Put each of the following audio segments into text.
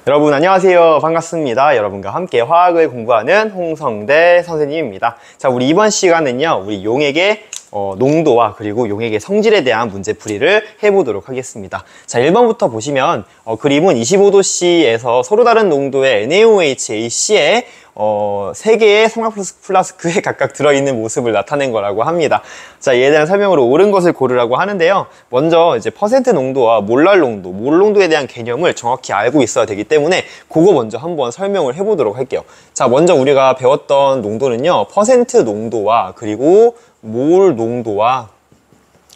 여러분 안녕하세요. 반갑습니다. 여러분과 함께 화학을 공부하는 홍성대 선생님입니다. 자, 우리 이번 시간은요, 우리 용액의 농도와 그리고 용액의 성질에 대한 문제풀이를 해보도록 하겠습니다. 자, 1번부터 보시면 그림은 25도씨에서 서로 다른 농도의 NaOH, AC에 3개의 성화 플라스크에 각각 들어있는 모습을 나타낸 거라고 합니다. 자, 이에 대한 설명으로 옳은 것을 고르라고 하는데요. 먼저 이제 퍼센트 농도와 몰랄 농도, 몰 농도에 대한 개념을 정확히 알고 있어야 되기 때문에 그거 먼저 한번 설명을 해보도록 할게요. 자, 먼저 우리가 배웠던 농도는요, 퍼센트 농도와 그리고 몰 농도와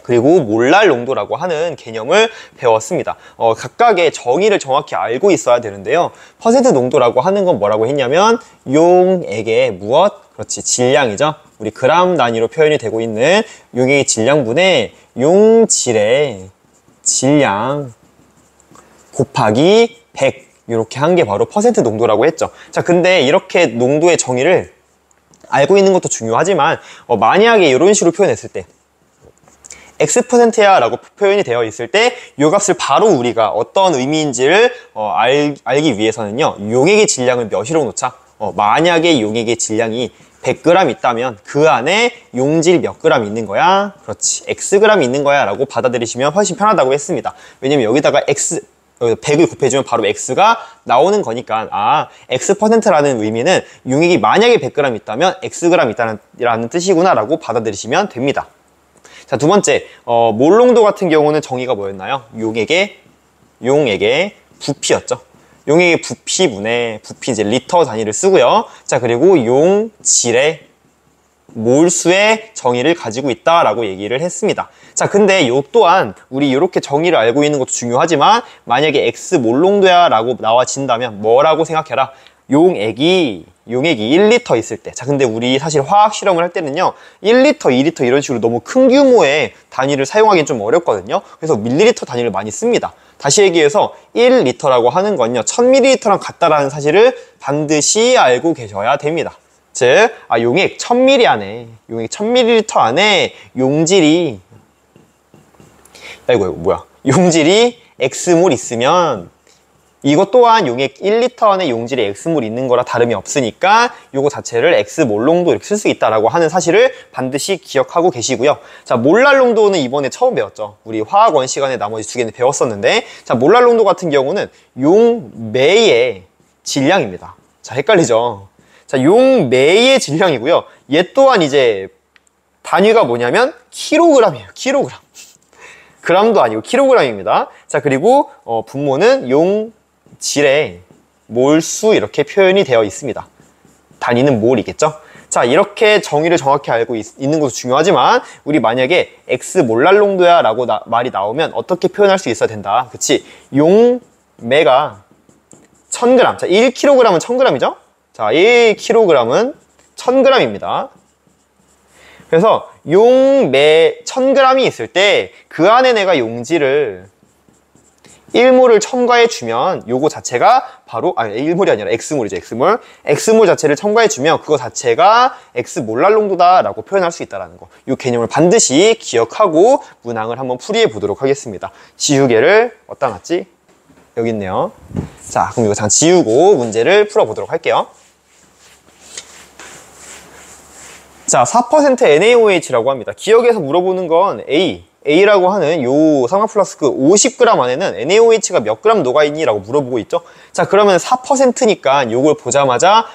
그리고 몰랄 농도라고 하는 개념을 배웠습니다. 각각의 정의를 정확히 알고 있어야 되는데요. 퍼센트 농도라고 하는 건 뭐라고 했냐면 용액의 무엇? 그렇지, 질량이죠. 우리 그람 단위로 표현이 되고 있는 용액의 질량분의 용질의 질량 곱하기 100 이렇게 한 게 바로 퍼센트 농도라고 했죠. 자, 근데 이렇게 농도의 정의를 알고 있는 것도 중요하지만 만약에 이런 식으로 표현했을 때 X%야 라고 표현이 되어 있을 때 이 값을 바로 우리가 어떤 의미인지를 알기 위해서는요, 용액의 질량을 몇이라고 놓자. 만약에 용액의 질량이 100g 있다면 그 안에 용질 몇 g 있는 거야? 그렇지, Xg 있는 거야 라고 받아들이시면 훨씬 편하다고 했습니다. 왜냐면 여기다가 100을 곱해주면 바로 X가 나오는 거니까, X%라는 의미는 용액이 만약에 100g 있다면 Xg 있다는 뜻이구나 라고 받아들이시면 됩니다. 자, 두 번째, 몰 농도 같은 경우는 정의가 뭐였나요? 용액의 부피였죠. 용액의 부피분의, 부피 이제 리터 단위를 쓰고요. 자, 그리고 용질의 몰수의 정의를 가지고 있다라고 얘기를 했습니다. 자, 근데 요 또한 우리 이렇게 정의를 알고 있는 것도 중요하지만 만약에 X 몰 농도야 라고 나와진다면 뭐라고 생각해라? 용액이 1리터 있을 때. 자, 근데 우리 사실 화학 실험을 할 때는요, 1리터, 2리터 이런 식으로 너무 큰 규모의 단위를 사용하기는 좀 어렵거든요. 그래서 밀리리터 단위를 많이 씁니다. 다시 얘기해서 1리터라고 하는 건요, 1000ml랑 같다라는 사실을 반드시 알고 계셔야 됩니다. 즉, 용액 1000ml 안에, 용액 1000ml 안에 용질이, 용질이 X몰 있으면 이것 또한 용액 1리터 안에 용질의 X몰 있는 거라 다름이 없으니까 요거 자체를 X몰 농도 이렇게 쓸 수 있다라고 하는 사실을 반드시 기억하고 계시고요. 자, 몰랄 농도는 이번에 처음 배웠죠. 우리 화학원 시간에 나머지 두 개는 배웠었는데, 자, 몰랄 농도 같은 경우는 용매의 질량입니다. 자, 헷갈리죠? 자, 용매의 질량이고요. 얘 또한 이제 단위가 뭐냐면 킬로그램이에요. 킬로그램. 그람도 아니고 킬로그램입니다. 자, 그리고 분모는 용질의 몰수 이렇게 표현이 되어 있습니다. 단위는 몰이겠죠? 자, 이렇게 정의를 정확히 알고 있는 것도 중요하지만 우리 만약에 X 몰랄 농도야 라고 말이 나오면 어떻게 표현할 수 있어야 된다. 그치? 용매가 1000g. 자, 1kg은 1000g이죠? 자, 1kg은 1000g입니다. 그래서 용매 1000g이 있을 때 그 안에 내가 용질을 1몰을 첨가해 주면 요거 자체가 바로 1몰이 아니라 X몰이죠. X몰 자체를 첨가해 주면 그거 자체가 X몰랄 농도다 라고 표현할 수 있다는 거. 이 개념을 반드시 기억하고 문항을 한번 풀이해 보도록 하겠습니다. 지우개를 어디다 놨지? 여기 있네요. 자, 그럼 이거 잠깐 지우고 문제를 풀어보도록 할게요. 자, 4% NaOH라고 합니다. 기억에서 물어보는 건 A라고 하는 요 상화 플라스크 50g 안에는 NaOH가 몇 g 녹아있니? 라고 물어보고 있죠. 자, 그러면 4%니까 요걸 보자마자,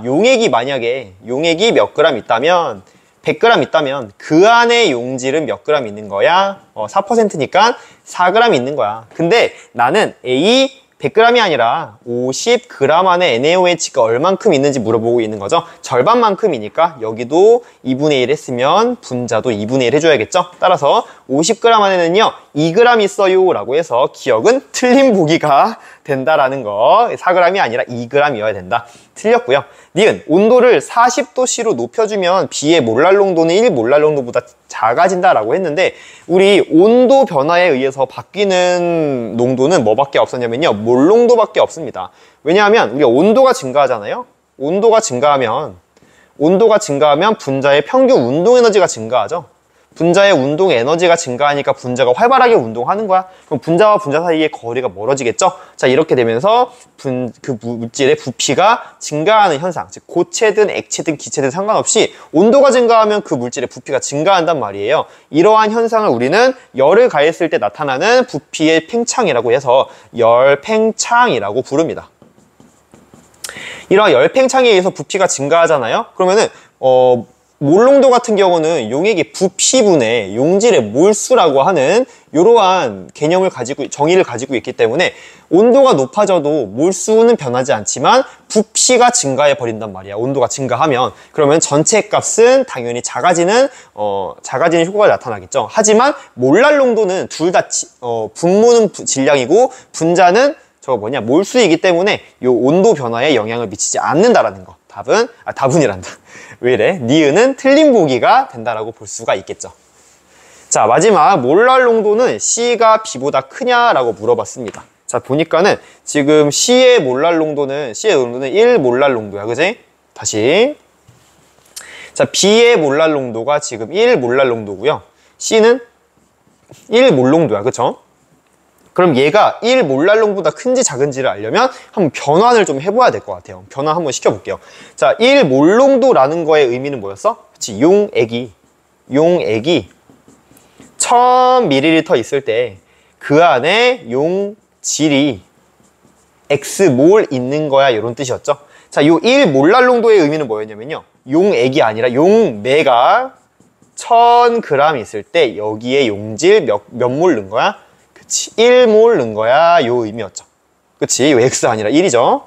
용액이 만약에 용액이 몇 g 있다면 100g 있다면 그 안에 용질은 몇 g 있는 거야? 4%니까 4g 있는 거야. 근데 나는 100g이 아니라 50g 안에 NaOH가 얼만큼 있는지 물어보고 있는 거죠. 절반만큼이니까 여기도 2분의 1 했으면 분자도 2분의 1 해줘야겠죠. 따라서 50g 안에는요 2g 있어요 라고 해서 기억은 틀린 보기가 된다라는 거. 4g이 아니라 2g이어야 된다. 틀렸고요. 니은 온도를 40도씨로 높여주면 B의 몰랄 농도는 1몰랄 농도보다 작아진다라고 했는데 우리 온도 변화에 의해서 바뀌는 농도는 뭐밖에 없었냐면요, 몰 농도밖에 없습니다. 왜냐하면 우리가 온도가 증가하잖아요. 온도가 증가하면 분자의 평균 운동 에너지가 증가하죠. 분자의 운동 에너지가 증가하니까 분자가 활발하게 운동하는 거야. 그럼 분자와 분자 사이의 거리가 멀어지겠죠? 자, 이렇게 되면서 그 물질의 부피가 증가하는 현상, 즉 고체든 액체든 기체든 상관없이 온도가 증가하면 그 물질의 부피가 증가한단 말이에요. 이러한 현상을 우리는 열을 가했을 때 나타나는 부피의 팽창이라고 해서 열팽창이라고 부릅니다. 이러한 열팽창에 의해서 부피가 증가하잖아요. 그러면은 몰농도 같은 경우는 용액의 부피분의 용질의 몰수라고 하는 이러한 개념을 정의를 가지고 있기 때문에 온도가 높아져도 몰수는 변하지 않지만 부피가 증가해 버린단 말이야. 온도가 증가하면. 그러면 전체 값은 당연히 작아지는 효과가 나타나겠죠. 하지만 몰랄 농도는 둘 다 분모는 질량이고 분자는 몰수이기 때문에 이 온도 변화에 영향을 미치지 않는다라는 거. 다분이란다. 왜 이래? 니은은 틀린 보기가 된다라고 볼 수가 있겠죠. 자, 마지막 몰랄 농도는 C가 B보다 크냐라고 물어봤습니다. 자, 보니까는 지금 C의 몰랄 농도는 1 몰랄 농도야. 그지? 다시. 자, B의 몰랄 농도가 지금 1 몰랄 농도고요. C는 1 몰 농도야. 그쵸? 그럼 얘가 1 몰랄롱보다 큰지 작은지를 알려면 한번 변환을 좀 해봐야 될 것 같아요. 변환 한번 시켜볼게요. 자, 1 몰농도라는 거의 의미는 뭐였어? 그치, 용액이 1000ml 있을 때 그 안에 용질이 X몰 있는 거야, 이런 뜻이었죠. 자, 요 1 몰랄농도의 의미는 뭐였냐면요. 용액이 아니라 용매가 1000g 있을 때 여기에 용질 몇 몰 넣은 거야? 그치, 1몰 넣은 거야, 요 의미였죠. 그치, 요 X 아니라 1이죠.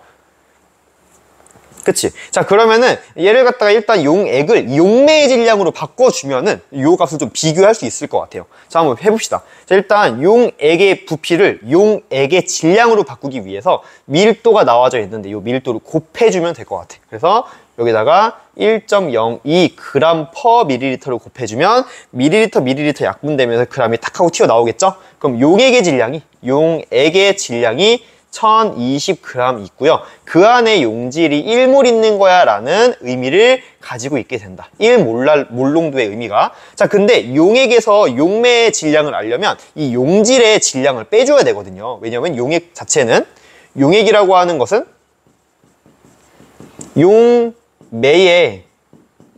그치. 자, 그러면은 얘를 갖다가 일단 용액을 용매의 질량으로 바꿔주면은 요 값을 좀 비교할 수 있을 것 같아요. 자, 한번 해봅시다. 자, 일단 용액의 부피를 용액의 질량으로 바꾸기 위해서 밀도가 나와져 있는데 요 밀도를 곱해주면 될 것 같아. 그래서 여기다가 1.02g/ml를 곱해주면 밀리리터 약분되면서 g이 탁 하고 튀어나오겠죠? 그럼 용액의 질량이 1020g 있고요. 그 안에 용질이 1몰 있는 거야 라는 의미를 가지고 있게 된다. 1몰농도의 의미가. 자, 근데 용액에서 용매의 질량을 알려면 이 용질의 질량을 빼줘야 되거든요. 왜냐면 용액 자체는, 용액이라고 하는 것은 용매에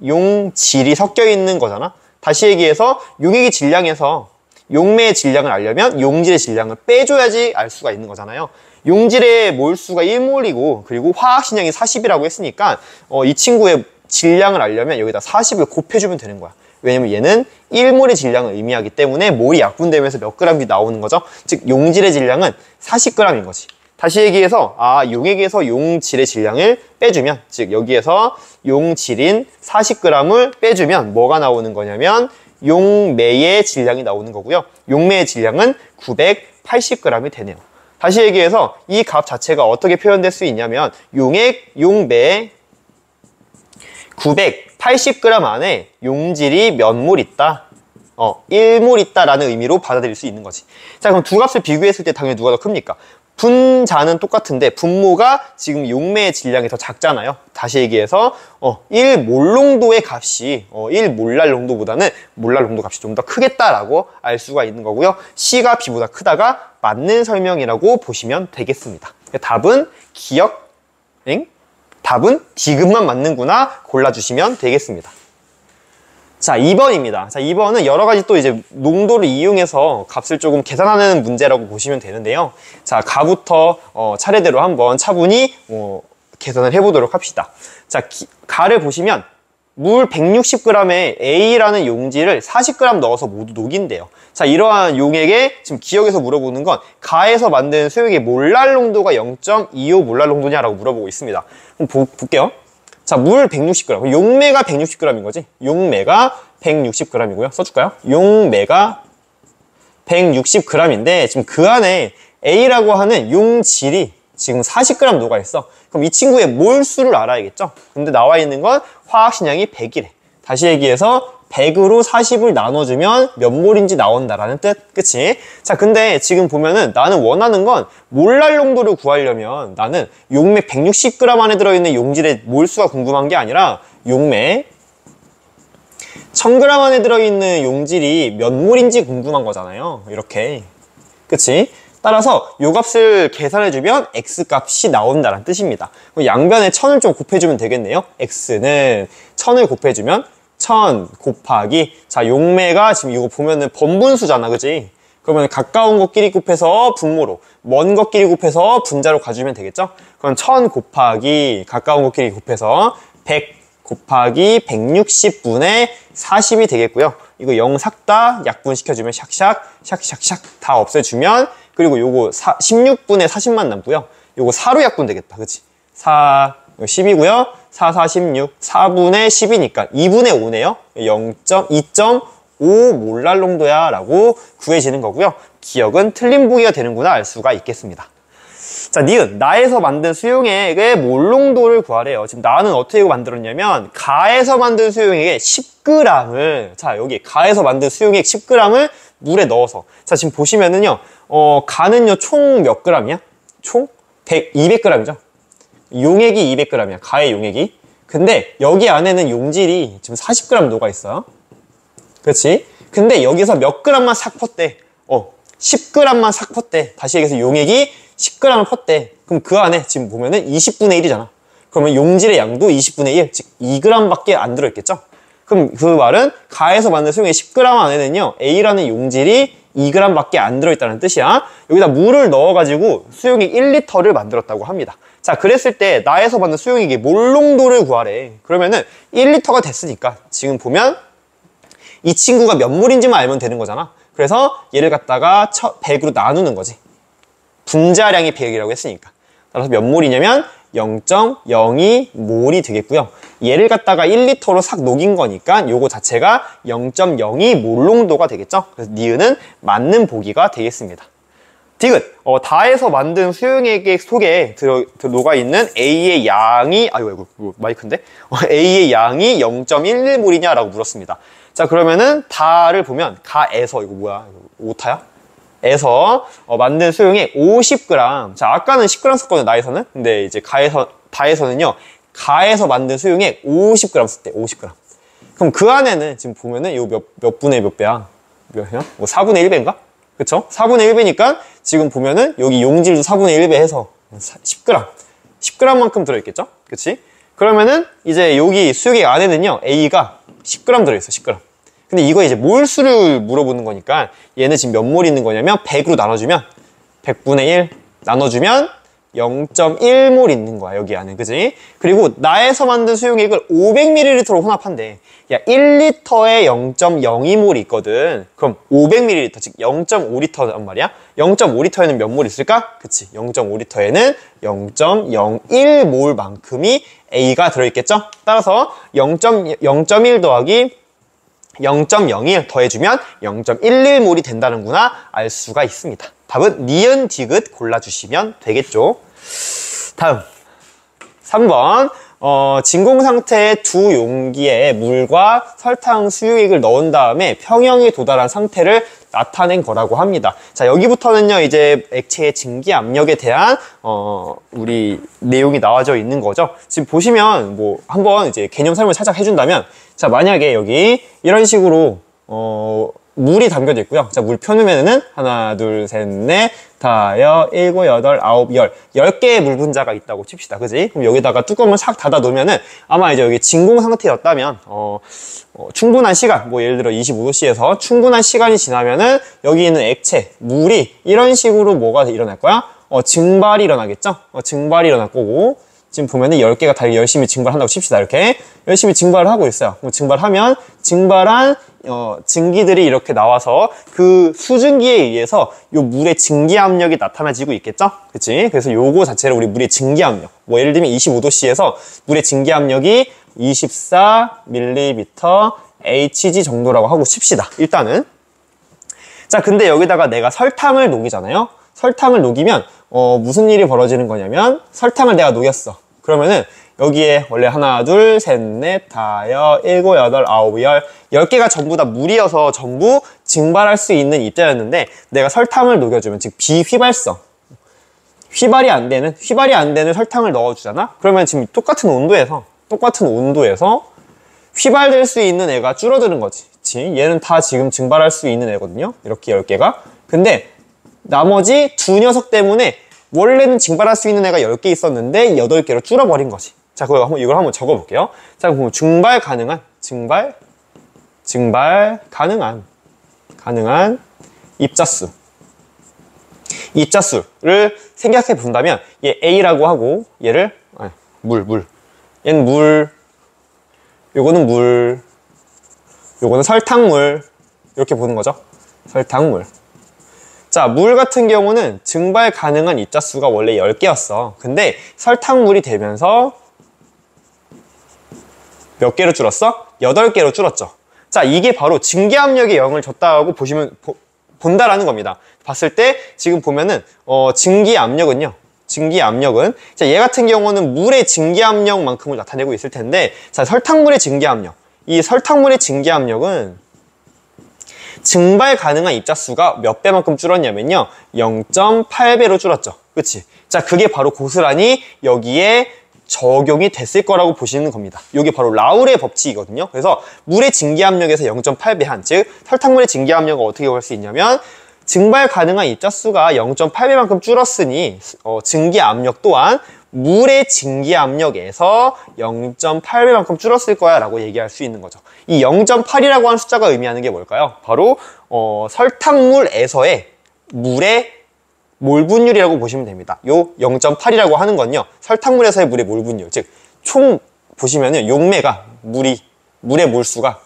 용질이 섞여 있는 거잖아. 다시 얘기해서 용액의 질량에서 용매의 질량을 알려면 용질의 질량을 빼줘야지 알 수가 있는 거잖아요. 용질의 몰수가 1몰이고 그리고 화학신량이 40이라고 했으니까 이 친구의 질량을 알려면 여기다 40을 곱해주면 되는 거야. 왜냐면 얘는 1몰의 질량을 의미하기 때문에 몰이 약분되면서 몇 g이 나오는 거죠. 즉 용질의 질량은 40g인 거지. 다시 얘기해서 용액에서 용질의 질량을 빼주면, 즉 여기에서 용질인 40g을 빼주면 뭐가 나오는 거냐면 용매의 질량이 나오는 거고요. 용매의 질량은 980g이 되네요. 다시 얘기해서 이 값 자체가 어떻게 표현될 수 있냐면 용매 980g 안에 용질이 몇 몰 있다? 1몰 있다라는 의미로 받아들일 수 있는 거지. 자, 그럼 두 값을 비교했을 때 당연히 누가 더 큽니까? 분자는 똑같은데 분모가 지금 용매의 질량이 더 작잖아요. 다시 얘기해서 1몰농도의 값이 1몰랄 농도보다는 몰랄 농도 값이 좀 더 크겠다라고 알 수가 있는 거고요. C가 B보다 크다가 맞는 설명이라고 보시면 되겠습니다. 답은 답은 D급만 맞는구나 골라주시면 되겠습니다. 자, 2번입니다. 자, 2번은 여러 가지 또 이제 농도를 이용해서 값을 조금 계산하는 문제라고 보시면 되는데요. 자, 가부터 차례대로 한번 차분히 계산을 해보도록 합시다. 자, 가를 보시면 물 160g에 A라는 용질을 40g 넣어서 모두 녹인대요. 자, 이러한 용액에 지금 기억에서 물어보는 건 가에서 만든 수액의 몰랄 농도가 0.25 몰랄 농도냐라고 물어보고 있습니다. 그럼 볼게요. 자, 물 160g. 용매가 160g인 거지. 용매가 160g이고요. 써줄까요? 용매가 160g인데 지금 그 안에 A라고 하는 용질이 지금 40g 녹아있어. 그럼 이 친구의 몰수를 알아야겠죠? 근데 나와 있는 건 화학신량이 100이래. 다시 얘기해서 100으로 40을 나눠주면 몇 몰인지 나온다라는 뜻. 그치? 자, 근데 지금 보면은 나는 원하는 건 몰랄 농도를 구하려면 나는 용매 160g 안에 들어있는 용질의 몰수가 궁금한 게 아니라 용매 1000g 안에 들어있는 용질이 몇 몰인지 궁금한 거잖아요. 이렇게. 그치? 따라서 요 값을 계산해주면 x 값이 나온다는 뜻입니다. 그럼 양변에 1000을 좀 곱해주면 되겠네요. x는 1000을 곱해주면 1000 곱하기, 자, 용매가 지금 이거 보면은 번분수잖아. 그치? 그러면 가까운 것끼리 곱해서 분모로, 먼 것끼리 곱해서 분자로 가주면 되겠죠? 그럼 1000 곱하기 가까운 것끼리 곱해서 100 곱하기 160분의 40이 되겠고요. 이거 0 삭다 약분시켜주면 샥샥 샥샥샥 다 없애주면, 그리고 요거 16분의 40만 남고요. 요거 4로 약분 되겠다. 그치? 4, 10이고요. 4, 4, 16. 4분의 10이니까 2분의 5네요. 2.5 몰랄 농도야 라고 구해지는 거고요. 기억은 틀린 보기가 되는구나 알 수가 있겠습니다. 자, 니은, 나에서 만든 수용액의 몰농도를 구하래요. 지금 나는 어떻게 만들었냐면 가에서 만든 수용액의 10g을, 자, 여기 가에서 만든 수용액 10g을 물에 넣어서, 자, 지금 보시면은요, 가는요 총 몇 g이야? 총 200g이죠. 용액이 200g이야. 가의 용액이. 근데 여기 안에는 용질이 지금 40g 녹아 있어요. 그렇지? 근데 여기서 몇 g만 싹 펐대. 10g만 싹 펐대. 다시 얘기해서 용액이 10g을 펐대. 그럼 그 안에 지금 보면은 20분의 1이잖아. 그러면 용질의 양도 20분의 1, 즉 2g밖에 안 들어있겠죠? 그럼 그 말은 가에서 만든 수용액 10g 안에는요, A라는 용질이 2g밖에 안 들어있다는 뜻이야. 여기다 물을 넣어가지고 수용액 1L를 만들었다고 합니다. 자, 그랬을 때 나에서 만든 수용액의 몰농도를 구하래. 그러면은 1L가 됐으니까 지금 보면 이 친구가 몇 몰인지만 알면 되는 거잖아. 그래서 얘를 갖다가 100으로 나누는 거지. 분자량이 100이라고 했으니까. 따라서 몇 몰이냐면 0.02 몰이 되겠고요. 얘를 갖다가 1L로 싹 녹인 거니까 요거 자체가 0.02 몰농도가 되겠죠. 그래서 니은은 맞는 보기가 되겠습니다. 디귿, 다에서 만든 수용액 속에 녹아있는 A의 양이, 아이고, 마이크인데? A의 양이 0.11몰이냐라고 물었습니다. 자, 그러면은 다를 보면 가에서, 이거 뭐야? 오타야? 에서 만든 수용액 50g. 자, 아까는 10g 썼거든요, 나에서는. 근데 이제 다에서는요, 가에서 만든 수용액 50g 썼대, 50g. 그럼 그 안에는 지금 보면은 이거 몇 분의 몇 배야? 몇이야? 뭐 4분의 1배인가? 그쵸? 4분의 1배니까 지금 보면은 여기 용질도 4분의 1배 해서 10g. 10g만큼 들어있겠죠? 그치? 그러면은 이제 여기 수용액 안에는요, A가 10g 들어있어, 10g. 근데 이거 이제 몰수를 물어보는 거니까 얘는 지금 몇 몰 있는 거냐면 100으로 나눠주면 100분의 1 나눠주면 0.1몰 있는 거야, 여기 안에. 그지? 그리고 나에서 만든 수용액을 500ml로 혼합한대. 야, 1리터에 0.02몰이 있거든. 그럼 500ml, 즉 0.5리터란 말이야. 0.5리터에는 몇 몰 있을까? 그치. 0.5리터에는 0.01몰만큼이 A가 들어있겠죠? 따라서 0.1 더하기 0.01 더해주면 0.11몰이 된다는구나 알 수가 있습니다. 답은 니은, 디귿 골라주시면 되겠죠. 다음 3번, 진공 상태의 두 용기에 물과 설탕, 수유액을 넣은 다음에 평형에 도달한 상태를 나타낸 거라고 합니다. 자, 여기부터는요, 이제 액체의 증기 압력에 대한 우리 내용이 나와져 있는 거죠. 지금 보시면 뭐 한번 이제 개념 설명을 살짝 해준다면, 자, 만약에 여기 이런 식으로 물이 담겨져 있고요. 자, 물 펴놓으면은 하나, 둘, 셋, 넷, 다섯, 일곱, 여덟, 아홉, 10개의 물 분자가 있다고 칩시다. 그지? 그럼 여기다가 뚜껑을 싹 닫아 놓으면은 아마 이제 여기 진공 상태였다면 충분한 시간, 뭐 예를 들어 25도씨에서 충분한 시간이 지나면은 여기 있는 액체, 물이 이런 식으로 뭐가 일어날 거야? 증발이 일어나겠죠? 증발이 일어날 거고, 지금 보면은 10개가 다 열심히 증발한다고 칩시다. 이렇게 열심히 증발을 하고 있어요. 그럼 증발하면 증발한 증기들이 이렇게 나와서 그 수증기에 의해서 요 물의 증기 압력이 나타나지고 있겠죠? 그치? 그래서 요거 자체를 우리 물의 증기 압력, 뭐 예를 들면 25도씨에서 물의 증기 압력이 24ml Hg 정도라고 하고 칩시다. 일단은. 자, 근데 여기다가 내가 설탕을 녹이잖아요. 설탕을 녹이면 무슨 일이 벌어지는 거냐면, 설탕을 내가 녹였어. 그러면은 여기에 원래 하나, 둘, 셋, 넷, 다섯, 일곱, 여덟, 아홉, 10개가 전부 다 물이어서 전부 증발할 수 있는 입자였는데, 내가 설탕을 녹여주면, 즉 비휘발성, 휘발이 안 되는 설탕을 넣어주잖아? 그러면 지금 똑같은 온도에서 휘발될 수 있는 애가 줄어드는 거지. 그치? 얘는 다 지금 증발할 수 있는 애거든요. 이렇게 10개가. 근데 나머지 두 녀석 때문에 원래는 증발할 수 있는 애가 10개 있었는데 8개로 줄어버린 거지. 자, 이걸 한번 적어볼게요. 자, 그럼 증발 가능한 입자수를 생각해 본다면 얘 A라고 하고 얘를 얘는 물, 요거는 설탕물 이렇게 보는 거죠. 설탕물. 자, 물 같은 경우는 증발 가능한 입자수가 원래 10개였어. 근데 설탕물이 되면서 몇 개로 줄었어? 8개로 줄었죠. 자, 이게 바로 증기압력의 0을 줬다고 본다라는 겁니다. 봤을 때 지금 보면은 증기압력은 자, 얘 같은 경우는 물의 증기압력만큼을 나타내고 있을 텐데, 자, 설탕물의 증기압력은 증발 가능한 입자수가 몇 배만큼 줄었냐면요, 0.8배로 줄었죠. 그치? 자, 그게 바로 고스란히 여기에 적용이 됐을 거라고 보시는 겁니다. 이게 바로 라울의 법칙이거든요. 그래서 물의 증기압력에서 0.8배 한, 즉 설탕물의 증기압력을 어떻게 볼 수 있냐면, 증발 가능한 입자수가 0.8배만큼 줄었으니 증기압력 또한 물의 증기압력에서 0.8배만큼 줄었을 거야 라고 얘기할 수 있는 거죠. 이 0.8이라고 하는 숫자가 의미하는 게 뭘까요? 바로 설탕물에서의 물의 몰 분율이라고 보시면 됩니다. 요 0.8이라고 하는 건요, 설탕물에서의 물의 몰 분율, 즉 총 보시면은 용매가 물의 몰수가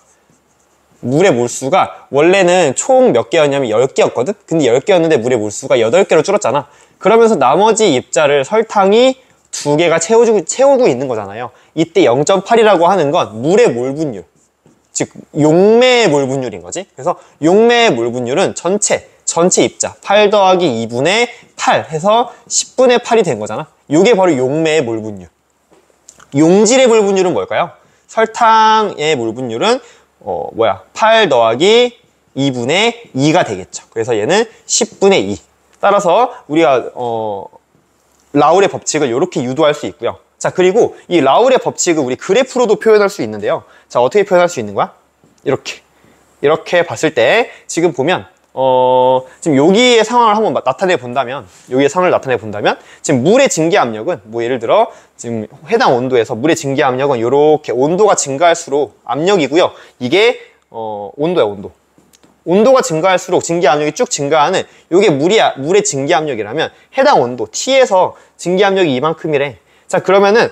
원래는 총 몇 개였냐면 10개였거든? 근데 10개였는데 물의 몰수가 8개로 줄었잖아. 그러면서 나머지 입자를 설탕이 2개가 채우고 있는 거잖아요. 이때 0.8이라고 하는 건 물의 몰 분율, 즉 용매의 몰 분율인 거지. 그래서 용매의 몰 분율은 전체 입자 8 더하기 2분의 8 해서 10분의 8이 된 거잖아. 이게 바로 용매의 몰 분율. 용질의 몰 분율은 뭘까요? 설탕의 몰 분율은 8 더하기 2분의 2가 되겠죠. 그래서 얘는 10분의 2. 따라서 우리가 라울의 법칙을 이렇게 유도할 수 있고요. 자, 그리고 이 라울의 법칙을 우리 그래프로도 표현할 수 있는데요. 자, 어떻게 표현할 수 있는 거야? 이렇게 봤을 때 지금 보면 지금 여기의 상황을 한번 나타내 본다면, 지금 물의 증기압력은 예를 들어 지금 해당 온도에서 물의 증기압력은 이렇게 온도가 증가할수록 압력이고요. 이게 온도야, 온도. 온도가 증가할수록 증기압력이 쭉 증가하는 이게 물의 증기압력이라면 해당 온도 T에서 증기압력이 이만큼이래. 자, 그러면은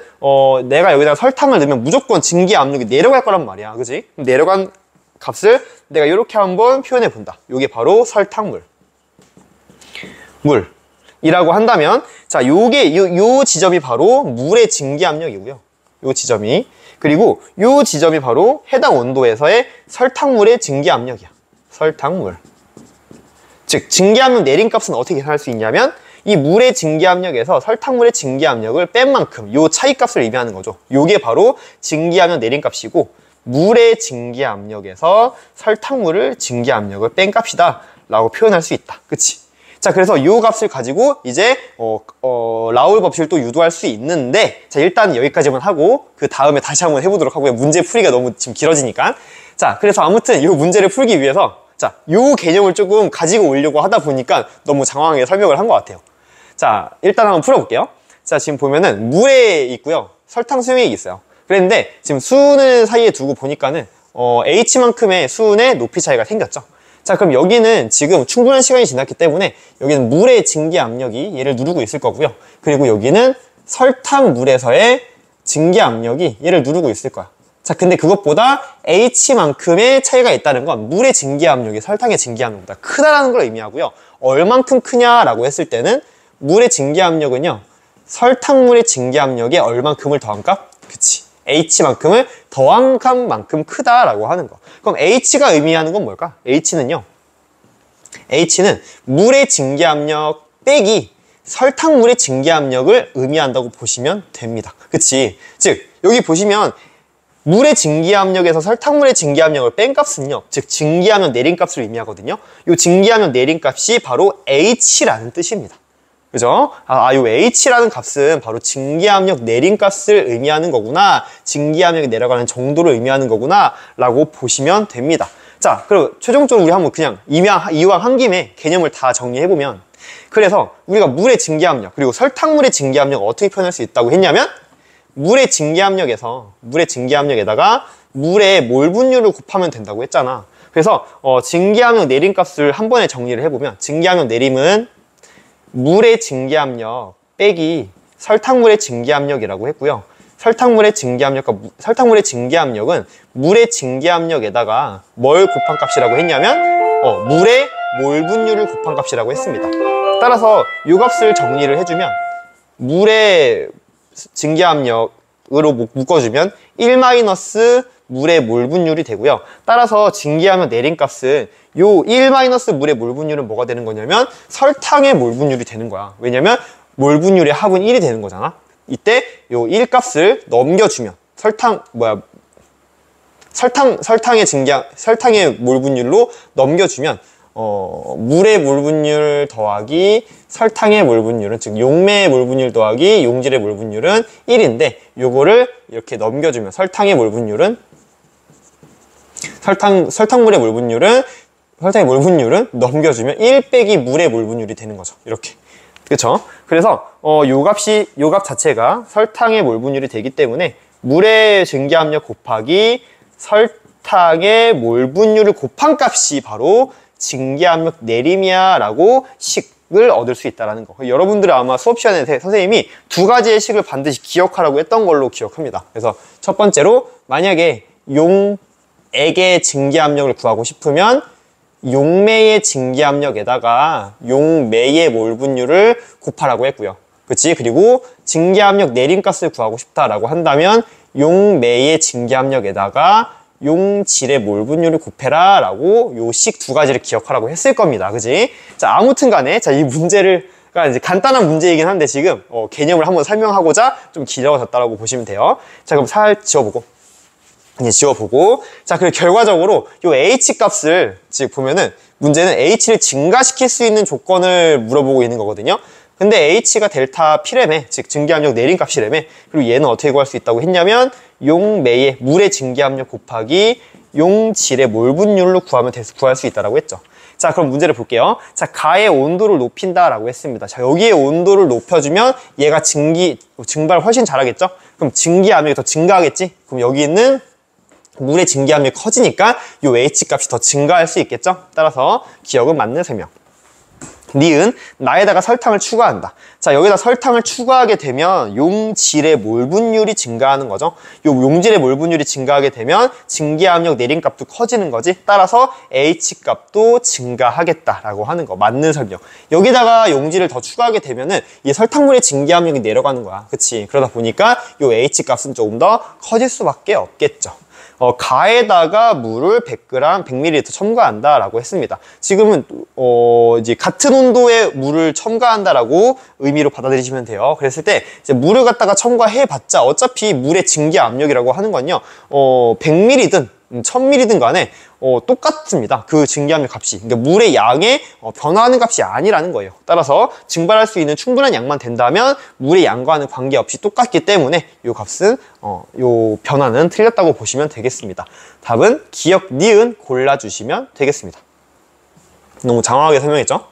내가 여기다가 설탕을 넣으면 무조건 증기압력이 내려갈 거란 말이야. 그지? 내려간 값을 내가 이렇게 한번 표현해 본다. 이게 바로 설탕물. 물이라고 한다면, 자, 요 지점이 바로 물의 증기압력이고요. 요 지점이. 그리고 요 지점이 바로 해당 온도에서의 설탕물의 증기압력이야. 설탕물. 즉, 증기압력 내린 값은 어떻게 계산할 수 있냐면, 이 물의 증기압력에서 설탕물의 증기압력을 뺀 만큼 요 차이값을 의미하는 거죠. 요게 바로 증기압력 내린 값이고, 물의 증기압력에서 설탕물을 증기압력을 뺀 값이다 라고 표현할 수 있다. 그치? 자, 그래서 이 값을 가지고 이제 라울 법칙을 또 유도할 수 있는데, 자, 일단 여기까지만 하고 그 다음에 다시 한번 해보도록 하고요. 문제 풀이가 너무 지금 길어지니까. 자, 그래서 아무튼 이 문제를 풀기 위해서, 자, 요 개념을 조금 가지고 오려고 하다 보니까 너무 장황하게 설명을 한 것 같아요. 자, 일단 한번 풀어볼게요. 자, 지금 보면은 물에 있고요, 설탕 수용액이 있어요. 그랬는데 지금 수은을 사이에 두고 보니까는 H만큼의 수은의 높이 차이가 생겼죠. 자, 그럼 여기는 지금 충분한 시간이 지났기 때문에 여기는 물의 증기압력이 얘를 누르고 있을 거고요. 그리고 여기는 설탕물에서의 증기압력이 얘를 누르고 있을 거야. 자, 근데 그것보다 H만큼의 차이가 있다는 건 물의 증기압력이 설탕의 증기압력보다 크다라는 걸 의미하고요. 얼만큼 크냐라고 했을 때는 물의 증기압력은요, 설탕물의 증기압력에 얼만큼을 더한 값? 그치. H만큼을 더한 값만큼 크다라고 하는 거. 그럼 H가 의미하는 건 뭘까? H는 물의 증기압력 빼기 설탕물의 증기압력을 의미한다고 보시면 됩니다. 그치? 즉, 여기 보시면 물의 증기압력에서 설탕물의 증기압력을 뺀 값은요, 즉 증기압력 내린 값을 의미하거든요. 이 증기압력 내린 값이 바로 H라는 뜻입니다. 그죠? 요 h라는 값은 바로 증기압력 내림값을 의미하는 거구나. 증기압력이 내려가는 정도를 의미하는 거구나. 라고 보시면 됩니다. 자, 그럼 최종적으로 우리 한번 그냥 이왕 한 김에 개념을 다 정리해보면, 그래서 우리가 물의 증기압력, 그리고 설탕물의 증기압력을 어떻게 표현할 수 있다고 했냐면, 물의 증기압력에다가 물의 몰 분율을 곱하면 된다고 했잖아. 그래서 증기압력 내림값을 한 번에 정리를 해보면, 증기압력 내림은 물의 증기압력 빼기 설탕물의 증기압력이라고 했고요. 설탕물의 증기압력은 물의 증기압력에다가 뭘 곱한 값이라고 했냐면 물의 몰 분율을 곱한 값이라고 했습니다. 따라서 이 값을 정리를 해주면 물의 증기압력으로 묶어주면 1 물의 몰 분율이 되고요. 따라서 증기압력 내림값은 요 1 물의 몰 분율은 뭐가 되는 거냐면 설탕의 몰 분율이 되는 거야. 왜냐면 몰 분율의 합은 1이 되는 거잖아. 이때 요 1 값을 넘겨주면 설탕의 몰 분율로 넘겨주면 물의 몰 분율 더하기 설탕의 몰 분율은, 즉 용매의 몰 분율 더하기 용질의 몰 분율은 1인데, 요거를 이렇게 넘겨주면 설탕의 몰 분율은 넘겨주면 1 빼기 물의 몰 분율이 되는 거죠. 이렇게. 그쵸? 그래서 요 값 자체가 설탕의 몰 분율이 되기 때문에 물의 증기압력 곱하기 설탕의 몰 분율을 곱한 값이 바로 증기압력 내림이야 라고 식을 얻을 수 있다는 거. 여러분들은 아마 수업 시간에 선생님이 두 가지의 식을 반드시 기억하라고 했던 걸로 기억합니다. 그래서 첫 번째로 만약에 용액의 증기압력을 구하고 싶으면 용매의 증기압력에다가 용매의 몰 분율을 곱하라고 했고요. 그치? 그리고 증기압력 내림값을 구하고 싶다라고 한다면 용매의 증기압력에다가 용질의 몰 분율을 곱해라 라고 요 식 두 가지를 기억하라고 했을 겁니다. 그치? 자, 아무튼 간에 이 문제를 이제 간단한 문제이긴 한데 지금 개념을 한번 설명하고자 좀 길어졌다라고 보시면 돼요. 자, 그럼 지워보고 자, 그리고 결과적으로 요 h 값을 지금 보면은 문제는 h를 증가시킬 수 있는 조건을 물어보고 있는 거거든요. 근데 h가 델타 P래매, 즉 증기압력 내림값이래매. 그리고 얘는 어떻게 구할 수 있다고 했냐면 용매의 물의 증기압력 곱하기 용질의 몰 분율로 구할 수 있다라고 했죠. 자, 그럼 문제를 볼게요. 자, 가의 온도를 높인다라고 했습니다. 자, 여기에 온도를 높여주면 얘가 증발을 훨씬 잘하겠죠? 그럼 증기압력이 더 증가하겠지? 그럼 여기 있는 물의 증기압력이 커지니까 요 h 값이 더 증가할 수 있겠죠? 따라서 기억은 맞는 설명. 니은 나에다가 설탕을 추가한다. 자, 여기다 설탕을 추가하게 되면 용질의 몰 분율이 증가하는 거죠. 요 용질의 몰 분율이 증가하게 되면 증기압력 내림값도 커지는 거지. 따라서 h 값도 증가하겠다라고 하는 거. 맞는 설명. 여기다가 용질을 더 추가하게 되면은 이 설탕물의 증기압력이 내려가는 거야. 그치? 그러다 보니까 요 h 값은 조금 더 커질 수밖에 없겠죠. 가에다가 물을 100g, 100ml 첨가한다라고 했습니다. 지금은 이제 같은 온도의 물을 첨가한다라고 의미로 받아들이시면 돼요. 그랬을 때 이제 물을 갖다가 첨가해봤자 어차피 물의 증기압력이라고 하는 건요, 100ml든 1000ml든 간에 똑같습니다. 그 증기압력 값이. 그러니까 물의 양에 변화하는 값이 아니라는 거예요. 따라서 증발할 수 있는 충분한 양만 된다면 물의 양과는 관계없이 똑같기 때문에 이 값은 요 변화는 틀렸다고 보시면 되겠습니다. 답은 기억 니은 골라주시면 되겠습니다. 너무 장황하게 설명했죠?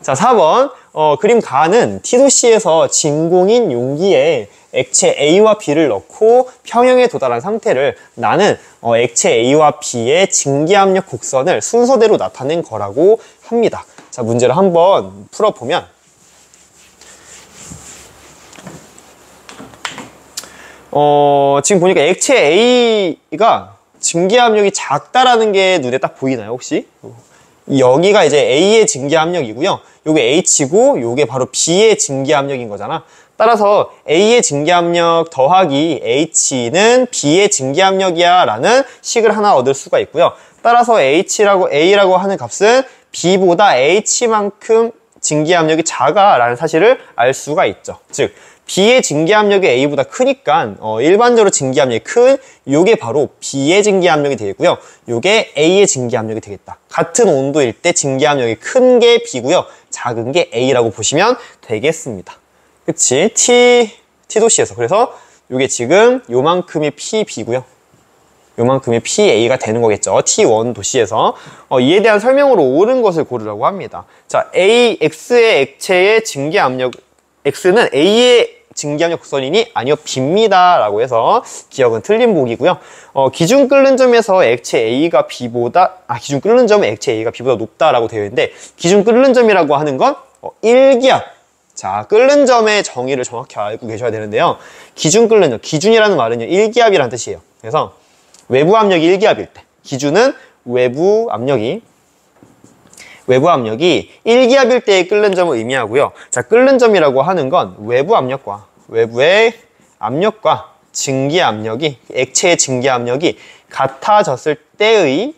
자, 4번 그림 가는 T도시에서 진공인 용기에 액체 A와 B를 넣고 평형에 도달한 상태를 나는 액체 A와 B의 증기압력 곡선을 순서대로 나타낸 거라고 합니다. 자, 문제를 한번 풀어보면 지금 보니까 액체 A가 증기압력이 작다라는 게 눈에 딱 보이나요, 혹시? 여기가 이제 A의 증기압력이고요. 요게 H고 요게 바로 B의 증기압력인 거잖아. 따라서 A의 증기압력 더하기 H는 B의 증기압력이야 라는 식을 하나 얻을 수가 있고요. 따라서 A라고 하는 값은 B보다 H만큼 증기압력이 작아 라는 사실을 알 수가 있죠. 즉 B의 증기압력이 A보다 크니까 일반적으로 증기압력이 큰 요게 바로 B의 증기압력이 되겠고요. 요게 A의 증기압력이 되겠다. 같은 온도일 때 증기압력이 큰 게 B고요. 작은 게 A라고 보시면 되겠습니다. 그치? T도시에서. 그래서 이게 지금 요만큼이 PB고요. 요만큼이 PA가 되는 거겠죠. T1 도시에서. 이에 대한 설명으로 옳은 것을 고르라고 합니다. 자, X의 액체의 증기 압력, X는 A의 증기 압력 곡선이니 아니요, B입니다. 라고 해서 기억은 틀린 보기고요. 기준 끓는 점에서 액체 A가 B보다, 기준 끓는 점은 액체 A가 B보다 높다라고 되어 있는데, 기준 끓는 점이라고 하는 건 1기압. 자, 끓는 점의 정의를 정확히 알고 계셔야 되는데요. 기준 끓는 점, 기준이라는 말은요, 1기압이라는 뜻이에요. 그래서 외부 압력이 1기압일 때, 기준은 외부 압력이 1기압일 때의 끓는 점을 의미하고요. 자, 끓는 점이라고 하는 건 외부의 압력과 증기 압력이, 액체의 증기 압력이 같아졌을 때의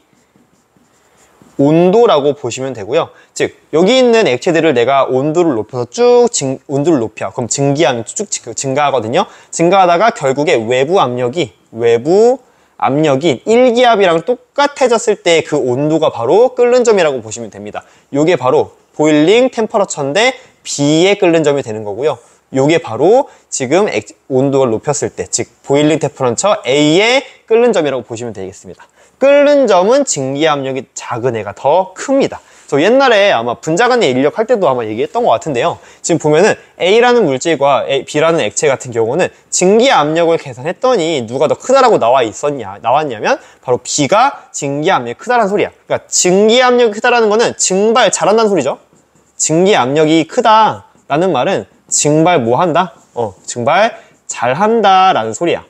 온도라고 보시면 되고요. 즉, 여기 있는 액체들을 내가 온도를 높여서 온도를 높여. 그럼 증기 압력이 쭉 증가하거든요. 증가하다가 결국에 외부 압력이 1기압이랑 똑같아졌을 때 그 온도가 바로 끓는 점이라고 보시면 됩니다. 요게 바로 보일링 템퍼러처인데 B의 끓는 점이 되는 거고요. 요게 바로 지금 온도를 높였을 때, 즉 보일링 템퍼러처 A의 끓는 점이라고 보시면 되겠습니다. 끓는 점은 증기 압력이 작은 애가 더 큽니다. 저 옛날에 아마 분자간의 인력 할 때도 아마 얘기했던 것 같은데요. 지금 보면은 A라는 물질과 B라는 액체 같은 경우는 증기 압력을 계산했더니 누가 더 크다라고 나왔냐면 바로 B가 증기 압력이 크다라는 소리야. 그러니까 증기 압력이 크다라는 거는 증발 잘한다는 소리죠. 증기 압력이 크다라는 말은 증발 뭐 한다? 증발 잘한다라는 소리야.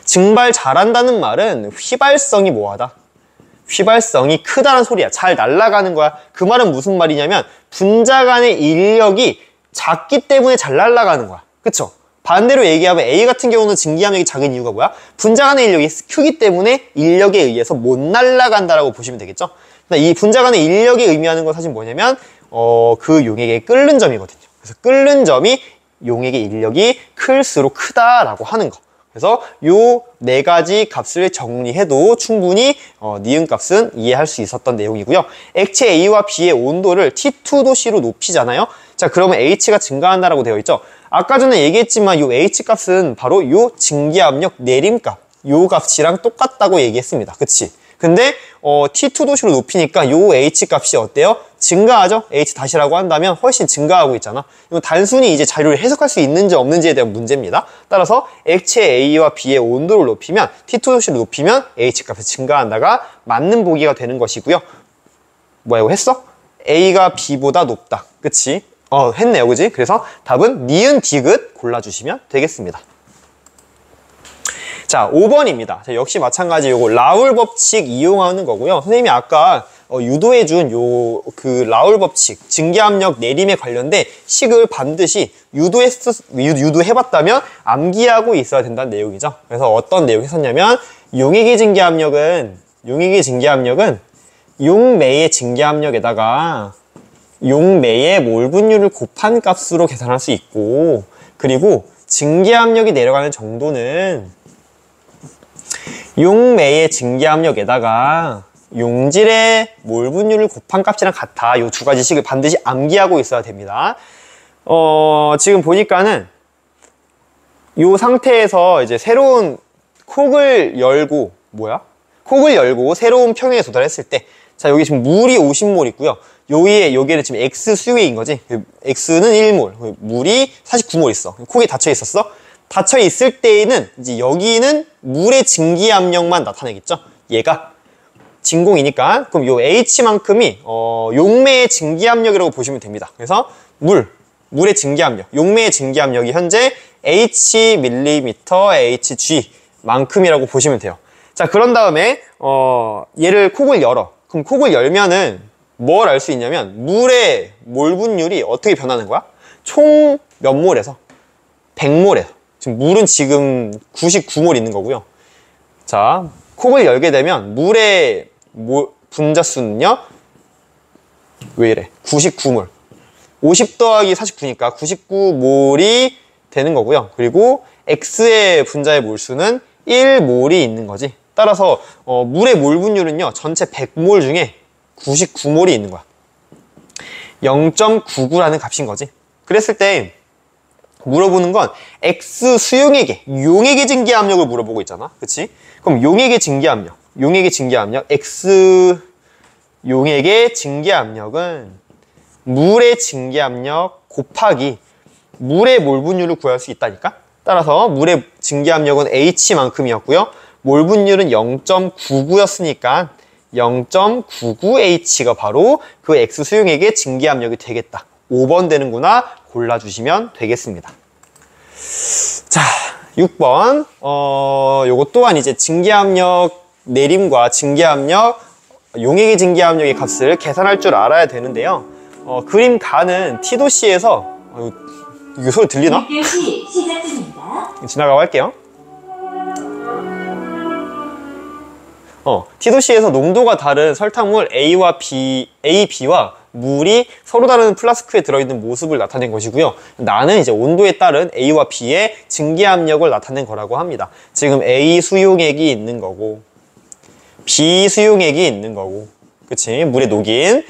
증발 잘한다는 말은 휘발성이 뭐하다? 휘발성이 크다는 소리야. 잘 날아가는 거야. 그 말은 무슨 말이냐면 분자 간의 인력이 작기 때문에 잘 날아가는 거야. 그쵸? 반대로 얘기하면 A 같은 경우는 증기 압력이 작은 이유가 뭐야? 분자 간의 인력이 크기 때문에 인력에 의해서 못 날아간다라고 보시면 되겠죠? 이 분자 간의 인력이 의미하는 건 사실 뭐냐면 그 용액의 끓는 점이거든요. 그래서 끓는 점이 용액의 인력이 클수록 크다라고 하는 거. 그래서 요 네 가지 값을 정리해도 충분히 니은 값은 이해할 수 있었던 내용이고요. 액체 A와 B의 온도를 T2도씨로 높이잖아요. 자, 그러면 H가 증가한다라고 되어 있죠. 아까 전에 얘기했지만 요 H 값은 바로 요 증기압력 내림값, 요 값이랑 똑같다고 얘기했습니다. 그치? 근데 T2도씨로 높이니까 요 H 값이 어때요? 증가하죠? H 다시라고 한다면 훨씬 증가하고 있잖아. 이건 단순히 이제 자료를 해석할 수 있는지 없는지에 대한 문제입니다. 따라서 액체 A와 B의 온도를 높이면 T2도씨를 높이면 H 값이 증가한다가 맞는 보기가 되는 것이고요. 뭐야 이거 했어? A가 B보다 높다. 그치? 했네요. 그지? 그래서 답은 니은 디귿 골라주시면 되겠습니다. 자, 5번입니다. 자, 역시 마찬가지 요거 라울 법칙 이용하는 거고요. 선생님이 아까 유도해준 그 라울 법칙, 증기압력 내림에 관련된 식을 반드시 유도해봤다면 암기하고 있어야 된다는 내용이죠. 그래서 어떤 내용이 있었냐면 용액의 증기압력은 용매의 증기압력에다가 용매의 몰 분율을 곱한 값으로 계산할 수 있고, 그리고 증기압력이 내려가는 정도는 용매의 증기압력에다가 용질의 몰 분율을 곱한 값이랑 같아. 이 두 가지 식을 반드시 암기하고 있어야 됩니다. 지금 보니까는 이 상태에서 이제 새로운 콕을 열고 새로운 평형에 도달했을 때, 자, 여기 지금 물이 50몰 있고요. 여기에는 지금 X 수유액인 거지. X는 1몰, 물이 49몰 있어. 콕이 닫혀 있었어. 닫혀 있을 때에는 이제 여기는 물의 증기 압력만 나타내겠죠. 얘가 진공이니까. 그럼 요 H만큼이 용매의 증기 압력이라고 보시면 됩니다. 그래서 물의 증기 압력, 용매의 증기 압력이 현재 H 밀리미터 Hg 만큼이라고 보시면 돼요. 자, 그런 다음에 얘를 콕을 열어. 그럼 콕을 열면은 뭘 알 수 있냐면 물의 몰 분율이 어떻게 변하는 거야? 총 몇 몰에서 100몰에서. 지금 물은 지금 99몰 있는 거고요. 자, 콕을 열게 되면 물의 분자수는요, 왜 이래? 99몰. 50 더하기 49니까 99몰이 되는 거고요. 그리고 X의 분자의 몰수는 1몰이 있는 거지. 따라서 물의 몰 분율은요, 전체 100몰 중에 99몰이 있는 거야. 0.99라는 값인 거지. 그랬을 때 물어보는 건 X 수용액의 용액의 증기압력을 물어보고 있잖아. 그치? 그럼 용액의 증기압력, X 용액의 증기압력은 물의 증기압력 곱하기 물의 몰 분율을 구할 수 있다니까? 따라서 물의 증기압력은 H만큼이었고요. 몰 분율은 0.99였으니까 0.99H가 바로 그 X 수용액의 증기압력이 되겠다. 5번 되는구나 골라주시면 되겠습니다. 자, 6번 요것 또한 이제 증기압력 내림과 증기압력 용액의 증기압력의 값을 계산할 줄 알아야 되는데요. 그림 가는 T도시에서 이거 소리 들리나? 1교시 시작 중입니다. 지나가고 할게요. T도시에서 농도가 다른 설탕물 A와 B와 물이 서로 다른 플라스크에 들어있는 모습을 나타낸 것이고요. 나는 이제 온도에 따른 A와 B의 증기압력을 나타낸 거라고 합니다. 지금 A 수용액이 있는 거고 B 수용액이 있는 거고, 그치? 물에 녹인.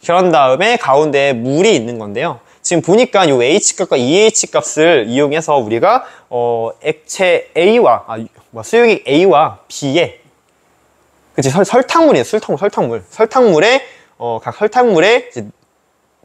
그런 다음에 가운데에 물이 있는 건데요. 지금 보니까 요 H값과 EH 값을 이용해서 우리가 액체 A와 수용액 A와 B의 그치? 설탕물이에요. 설탕물의 각 설탕물의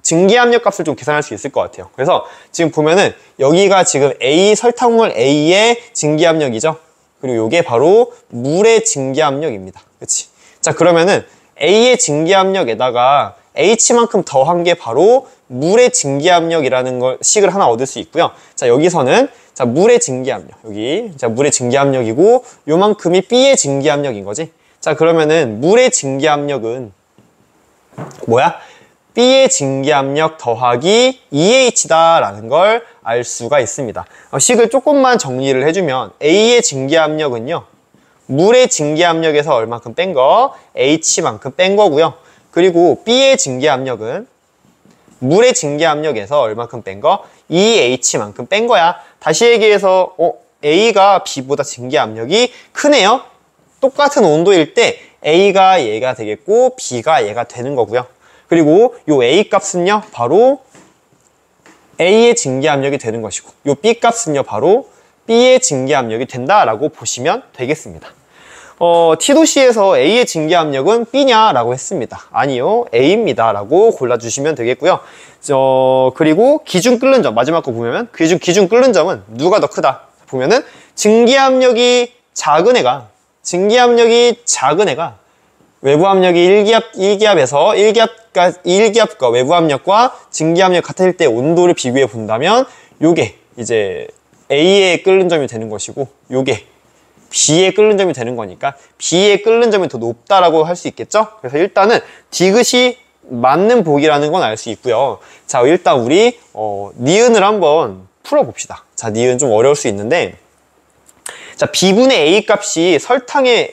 증기압력 값을 좀 계산할 수 있을 것 같아요. 그래서 지금 보면은 여기가 지금 설탕물 A의 증기압력이죠. 그리고 요게 바로 물의 증기압력입니다. 그치? 자, 그러면은 A의 증기압력에다가 H만큼 더한 게 바로 물의 증기압력이라는 걸 식을 하나 얻을 수 있고요. 자, 여기서는 자, 물의 증기압력. 여기 자, 물의 증기압력이고 요만큼이 B의 증기압력인 거지. 자, 그러면은 물의 증기압력은 뭐야? B의 증기압력 더하기 EH다라는 걸 알 수가 있습니다. 식을 조금만 정리를 해주면 A의 증기압력은요. 물의 증기압력에서 얼만큼 뺀 거? H만큼 뺀 거고요. 그리고 B의 증기압력은 물의 증기압력에서 얼만큼 뺀 거? EH만큼 뺀 거야. 다시 얘기해서 A가 B보다 증기압력이 크네요. 똑같은 온도일 때 A가 얘가 되겠고 B가 얘가 되는 거고요. 그리고 요 A 값은요 바로 A의 증기압력이 되는 것이고 요 B 값은요 바로 B의 증기압력이 된다라고 보시면 되겠습니다. T도시에서 A의 증기압력은 B냐라고 했습니다. 아니요, A입니다 라고 골라주시면 되겠고요. 그리고 기준 끓는 점, 마지막 거 보면 기준 끓는 점은 누가 더 크다 보면은 증기압력이 작은 애가 외부 압력이 1기압과 외부 압력과 증기압력 같을 때 온도를 비교해 본다면 요게 이제 A의 끓는 점이 되는 것이고 요게 B의 끓는 점이 되는 거니까 B의 끓는 점이 더 높다라고 할 수 있겠죠? 그래서 일단은 디귿이 맞는 보기라는 건 알 수 있고요. 자, 일단 우리 니은을 한번 풀어봅시다. 자, 니은 좀 어려울 수 있는데 자, B분의 A 값이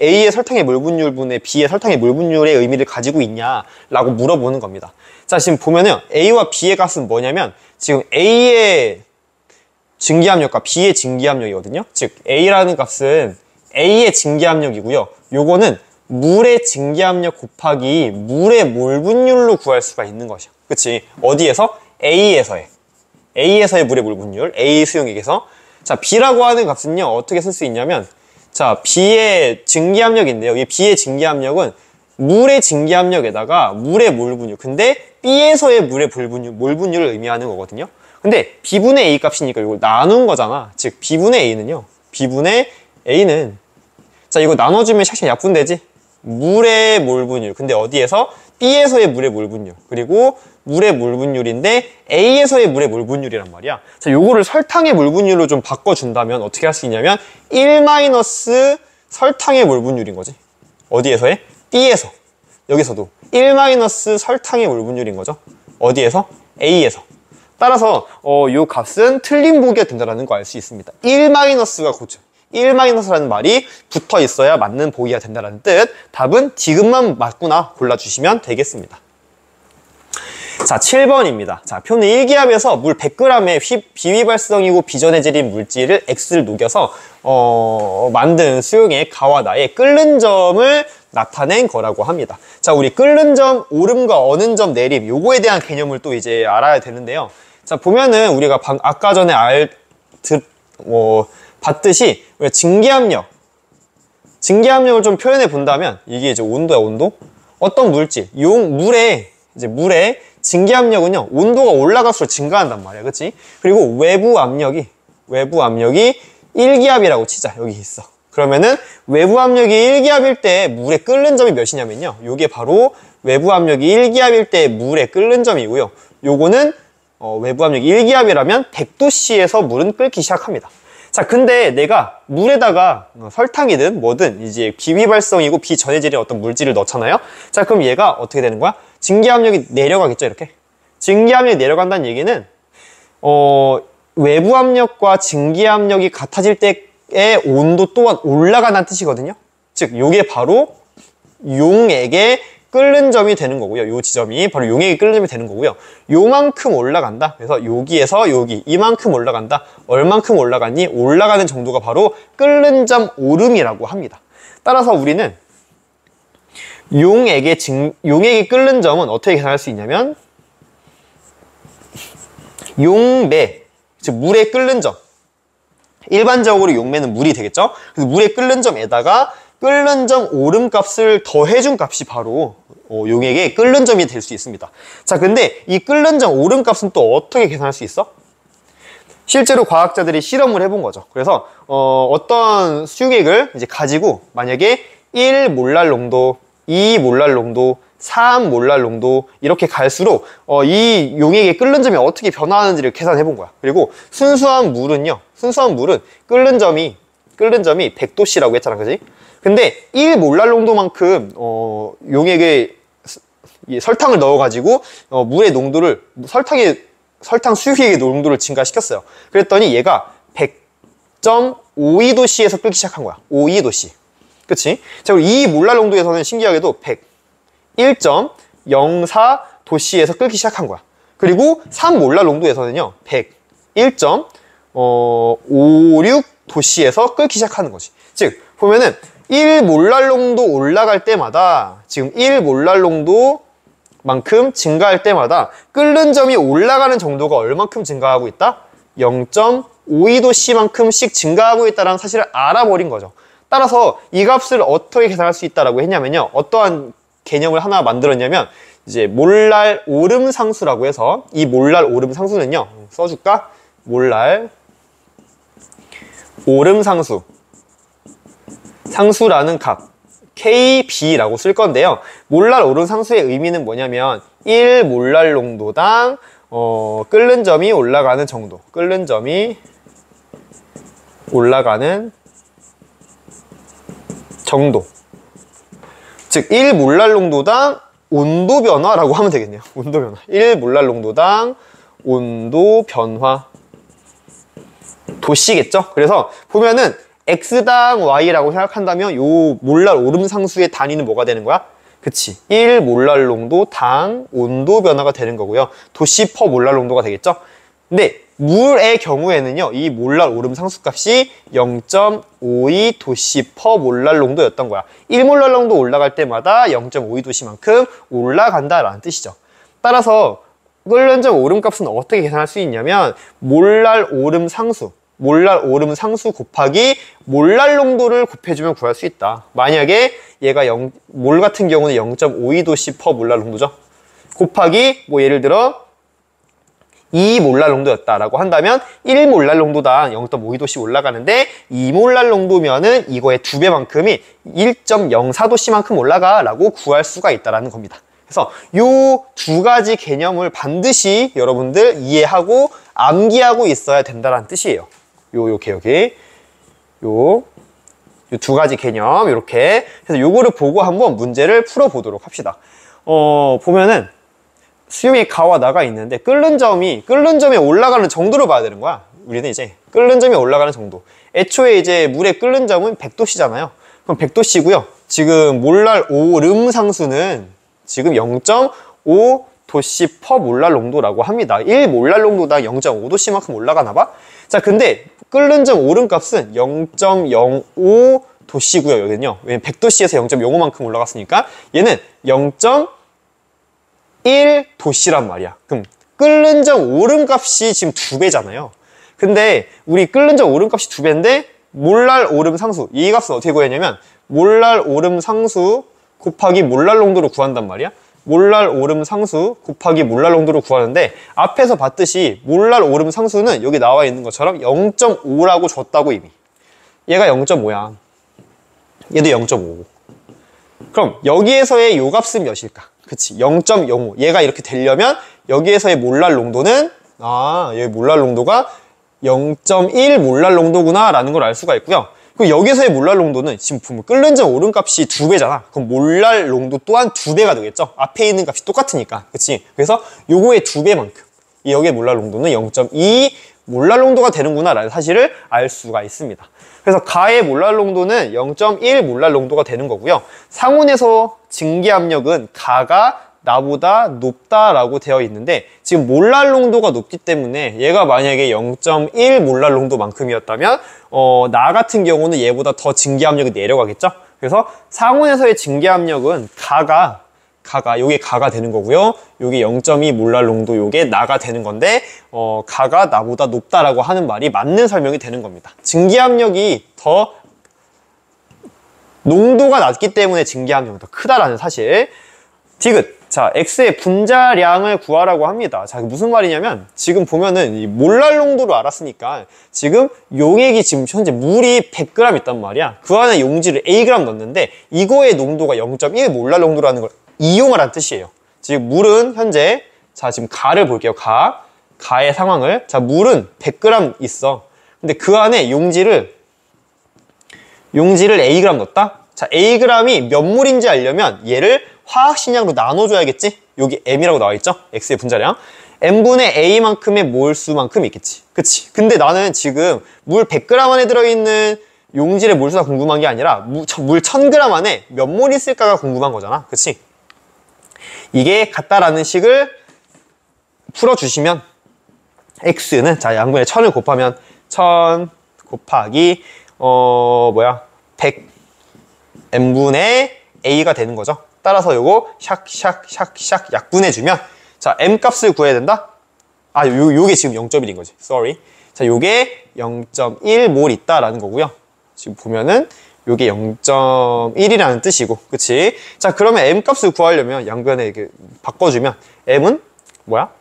A의 설탕의 몰 분율분의 B의 설탕의 몰 분율의 의미를 가지고 있냐라고 물어보는 겁니다. 자, 지금 보면은 A와 B의 값은 뭐냐면 지금 A의 증기압력과 B의 증기압력이거든요. 즉 A라는 값은 A의 증기압력이고요. 요거는 물의 증기압력 곱하기 물의 몰 분율로 구할 수가 있는 것이야. 그치? 어디에서? A에서의 물의 몰 분율, A 수용액에서. 자, B라고 하는 값은요, 어떻게 쓸 수 있냐면, 자, B의 증기압력인데요. 이 B의 증기압력은 물의 증기압력에다가 물의 몰 분율. 근데 B에서의 물의 몰 분율을 의미하는 거거든요. 근데 B분의 A 값이니까 이걸 나눈 거잖아. 즉, B분의 A는, 자, 이거 나눠주면 샥샥 약분되지? 물의 몰 분율. 근데 어디에서? B에서의 물의 몰 분율. 그리고 물의 몰 분율인데 A에서의 물의 몰 분율이란 말이야. 자, 요거를 설탕의 몰 분율로 좀 바꿔준다면 어떻게 할 수 있냐면 1 마이너스 설탕의 몰 분율인 거지. 어디에서의? B에서. 여기서도 1 마이너스 설탕의 몰 분율인 거죠. 어디에서? A에서. 따라서 요 값은 틀린 보기가 된다는 거 알 수 있습니다. 1 마이너스가 고쳐. 1 마이너스라는 말이 붙어 있어야 맞는 보기가 된다는 뜻. 답은 디귿만 맞구나 골라주시면 되겠습니다. 자, 7번입니다. 자, 표는 1기압에서 물 100g의 비위발성이고 비전해질인 물질을 X를 녹여서 만든 수용액 가와 나의 끓는 점을 나타낸 거라고 합니다. 자, 우리 끓는 점 오름과 어는 점 내림, 요거에 대한 개념을 또 이제 알아야 되는데요. 자, 보면은 우리가 아까 전에 봤듯이 우리가 증기압력을 좀 표현해 본다면 이게 이제 온도야, 온도. 어떤 물질, 물의 증기압력은요, 온도가 올라갈수록 증가한단 말이야, 그치? 그리고 외부 압력이 1기압이라고 치자. 여기 있어. 그러면은 외부 압력이 1기압일 때 물의 끓는 점이 몇이냐면요, 요게 바로 외부 압력이 1기압일 때 물의 끓는 점이고요. 요거는 외부 압력이 1기압이라면 100도씨에서 물은 끓기 시작합니다. 자, 근데 내가 물에다가 설탕이든 뭐든 이제 비휘발성이고 비전해질의 어떤 물질을 넣잖아요. 자, 그럼 얘가 어떻게 되는 거야? 증기압력이 내려가겠죠, 이렇게. 증기압력이 내려간다는 얘기는 외부 압력과 증기압력이 같아질 때의 온도 또한 올라간다는 뜻이거든요. 즉, 요게 바로 용액의 끓는 점이 되는 거고요. 요 지점이 바로 용액이 끓는 점이 되는 거고요. 요만큼 올라간다. 그래서 여기에서 여기 이만큼 올라간다. 얼만큼 올라갔니? 올라가는 정도가 바로 끓는 점 오름이라고 합니다. 따라서 우리는 용액이 끓는 점은 어떻게 계산할 수 있냐면 용매, 즉 물의 끓는 점. 일반적으로 용매는 물이 되겠죠? 그래서 물의 끓는 점에다가 끓는 점 오름 값을 더해준 값이 바로 용액의 끓는 점이 될 수 있습니다. 자, 근데 이 끓는 점 오름 값은 또 어떻게 계산할 수 있어? 실제로 과학자들이 실험을 해본 거죠. 그래서 어떤 수액을 이제 가지고 만약에 1몰랄 농도, 2몰랄 농도, 3몰랄 농도 이렇게 갈수록 이 용액의 끓는 점이 어떻게 변화하는지를 계산해 본 거야. 그리고 순수한 물은 끓는 점이 100도씨라고 했잖아, 그지? 근데 1몰랄 농도만큼 용액에 설탕을 넣어가지고 물의 농도를 설탕 수유액의 농도를 증가시켰어요. 그랬더니 얘가 100.52도씨에서 끓기 시작한 거야. 52도씨. 그치? 자, 그리고 2몰랄 농도에서는 신기하게도 101.04도씨에서 끓기 시작한 거야. 그리고 3몰랄 농도에서는요, 101.56도씨에서 끓기 시작하는 거지. 즉, 보면은 1몰랄 농도 올라갈 때마다 지금 1몰랄 농도만큼 증가할 때마다 끓는 점이 올라가는 정도가 얼만큼 증가하고 있다? 0.52도씨만큼씩 증가하고 있다는 사실을 알아버린 거죠. 따라서 이 값을 어떻게 계산할 수 있다라고 했냐면요, 어떠한 개념을 하나 만들었냐면 이제 몰랄 오름 상수라고 해서 이 몰랄 오름 상수는요, 써줄까? 몰랄 오름 상수라는 값 KB라고 쓸 건데요. 몰랄 오름 상수의 의미는 뭐냐면 1몰랄 농도당 끓는 점이 올라가는 정도, 끓는 점이 올라가는 정도, 즉 1몰랄 농도당 온도 변화라고 하면 되겠네요. 온도 변화. 1몰랄 농도당 온도 변화 도씨겠죠? 그래서 보면은 X당 Y라고 생각한다면 요 몰랄 오름 상수의 단위는 뭐가 되는 거야? 그치. 1몰랄 농도 당 온도 변화가 되는 거고요. 도씨 퍼 몰랄 농도가 되겠죠? 근데 물의 경우에는요, 이 몰랄 오름 상수 값이 0.52 도씨 퍼 몰랄 농도였던 거야. 1몰랄 농도 올라갈 때마다 0.52 도씨만큼 올라간다라는 뜻이죠. 따라서 끓는 점 오름 값은 어떻게 계산할 수 있냐면 몰랄 오름 상수 곱하기 몰랄 농도를 곱해주면 구할 수 있다. 만약에 얘가 몰 같은 경우는 0.52도씨 퍼 몰랄 농도죠. 곱하기 뭐 예를 들어 2몰랄 농도였다라고 한다면 1몰랄 농도당 0.52도씨 올라가는데 2몰랄 농도면은 이거의 2배만큼이 1.04도씨만큼 올라가라고 구할 수가 있다라는 겁니다. 그래서 요 두 가지 개념을 반드시 여러분들 이해하고 암기하고 있어야 된다는 뜻이에요. 요 두 가지 개념, 요렇게. 그래서 요거를 보고 한번 문제를 풀어보도록 합시다. 보면은 수용의 가와 나가 있는데 끓는 점이 올라가는 정도를 봐야 되는 거야. 우리는 이제 끓는 점이 올라가는 정도. 애초에 이제 물의 끓는 점은 100도씨잖아요. 그럼 100도씨고요. 지금 몰랄 오름 상수는 지금 0.5도씨 퍼 몰랄 농도라고 합니다. 1몰랄 농도당 0.5도씨만큼 올라가나 봐. 자, 근데 끓는 점 오름 값은 0.05 0.1도씨고요. 여기는요. 왜냐면 100도씨에서 0.05만큼 올라갔으니까 얘는 0.1도씨란 말이야. 그럼 끓는 점 오름값이 지금 2배잖아요. 근데 우리 끓는 점 오름값이 2배인데 몰랄 오름 상수, 이 값은 어떻게 구했냐면 몰랄 오름 상수 곱하기 몰랄 농도로 구한단 말이야. 몰랄 오름 상수 곱하기 몰랄 농도로 구하는데 앞에서 봤듯이 몰랄 오름 상수는 여기 나와 있는 것처럼 0.5라고 줬다고 이미. 얘가 0.5야. 얘도 0.5고. 그럼 여기에서의 요 값은 몇일까? 그치, 0.05. 얘가 이렇게 되려면 여기에서의 몰랄 농도는 여기 몰랄 농도가 0.1 몰랄 농도구나 라는 걸 알 수가 있고요. 그리고 여기서의 몰랄 농도는 지금 보면 끓는 점 오름 값이 2배잖아. 그럼 몰랄 농도 또한 2배가 되겠죠. 앞에 있는 값이 똑같으니까. 그치? 그래서 요거의 2배만큼 여기의 몰랄 농도는 0.2 몰랄 농도가 되는구나 라는 사실을 알 수가 있습니다. 그래서 가의 몰랄 농도는 0.1 몰랄 농도가 되는 거고요. 상온에서 증기압력은 가가 나보다 높다라고 되어 있는데 지금 몰랄 농도가 높기 때문에 얘가 만약에 0.1 몰랄 농도만큼이었다면 나 같은 경우는 얘보다 더 증기압력이 내려가겠죠. 그래서 상온에서의 증기압력은 요게 가가 되는 거고요. 요게 0.2 몰랄 농도, 요게 나가 되는 건데 가가 나보다 높다라고 하는 말이 맞는 설명이 되는 겁니다. 증기압력이 더 농도가 낮기 때문에 증기압력이 더 크다라는 사실. 디귿. 자, X의 분자량을 구하라고 합니다. 자, 무슨 말이냐면 지금 보면은 이 몰랄 농도를 알았으니까 지금 용액이 지금 현재 물이 100g 있단 말이야. 그 안에 용지를 Ag 넣었는데 이거의 농도가 0.1 몰랄 농도라는 걸 이용하라는 뜻이에요. 지금 물은 현재 자, 지금 가를 볼게요. 가의 상황을. 자, 물은 100g 있어. 근데 그 안에 용지를 Ag 넣었다? 자, Ag이 몇 몰인지 알려면 얘를 화학식량으로 나눠줘야겠지? 여기 M이라고 나와있죠? X의 분자량. M분의 A만큼의 몰수만큼 있겠지. 그치? 근데 나는 지금 물 100g 안에 들어있는 용질의 몰수가 궁금한 게 아니라 물 1000g 안에 몇 몰 있을까가 궁금한 거잖아. 그치? 이게 같다라는 식을 풀어주시면 X는 자, 양분의 1000을 곱하면 1000 곱하기 100 M분의 A가 되는 거죠. 따라서 요거 샥 약분해주면 자, M 값을 구해야 된다? 요게 지금 0.1인 거지. sorry. 자, 요게 0.1몰 있다라는 거고요. 지금 보면은 요게 0.1이라는 뜻이고, 그치? 자, 그러면 M 값을 구하려면 양변에 이렇게 바꿔주면 M은 뭐야?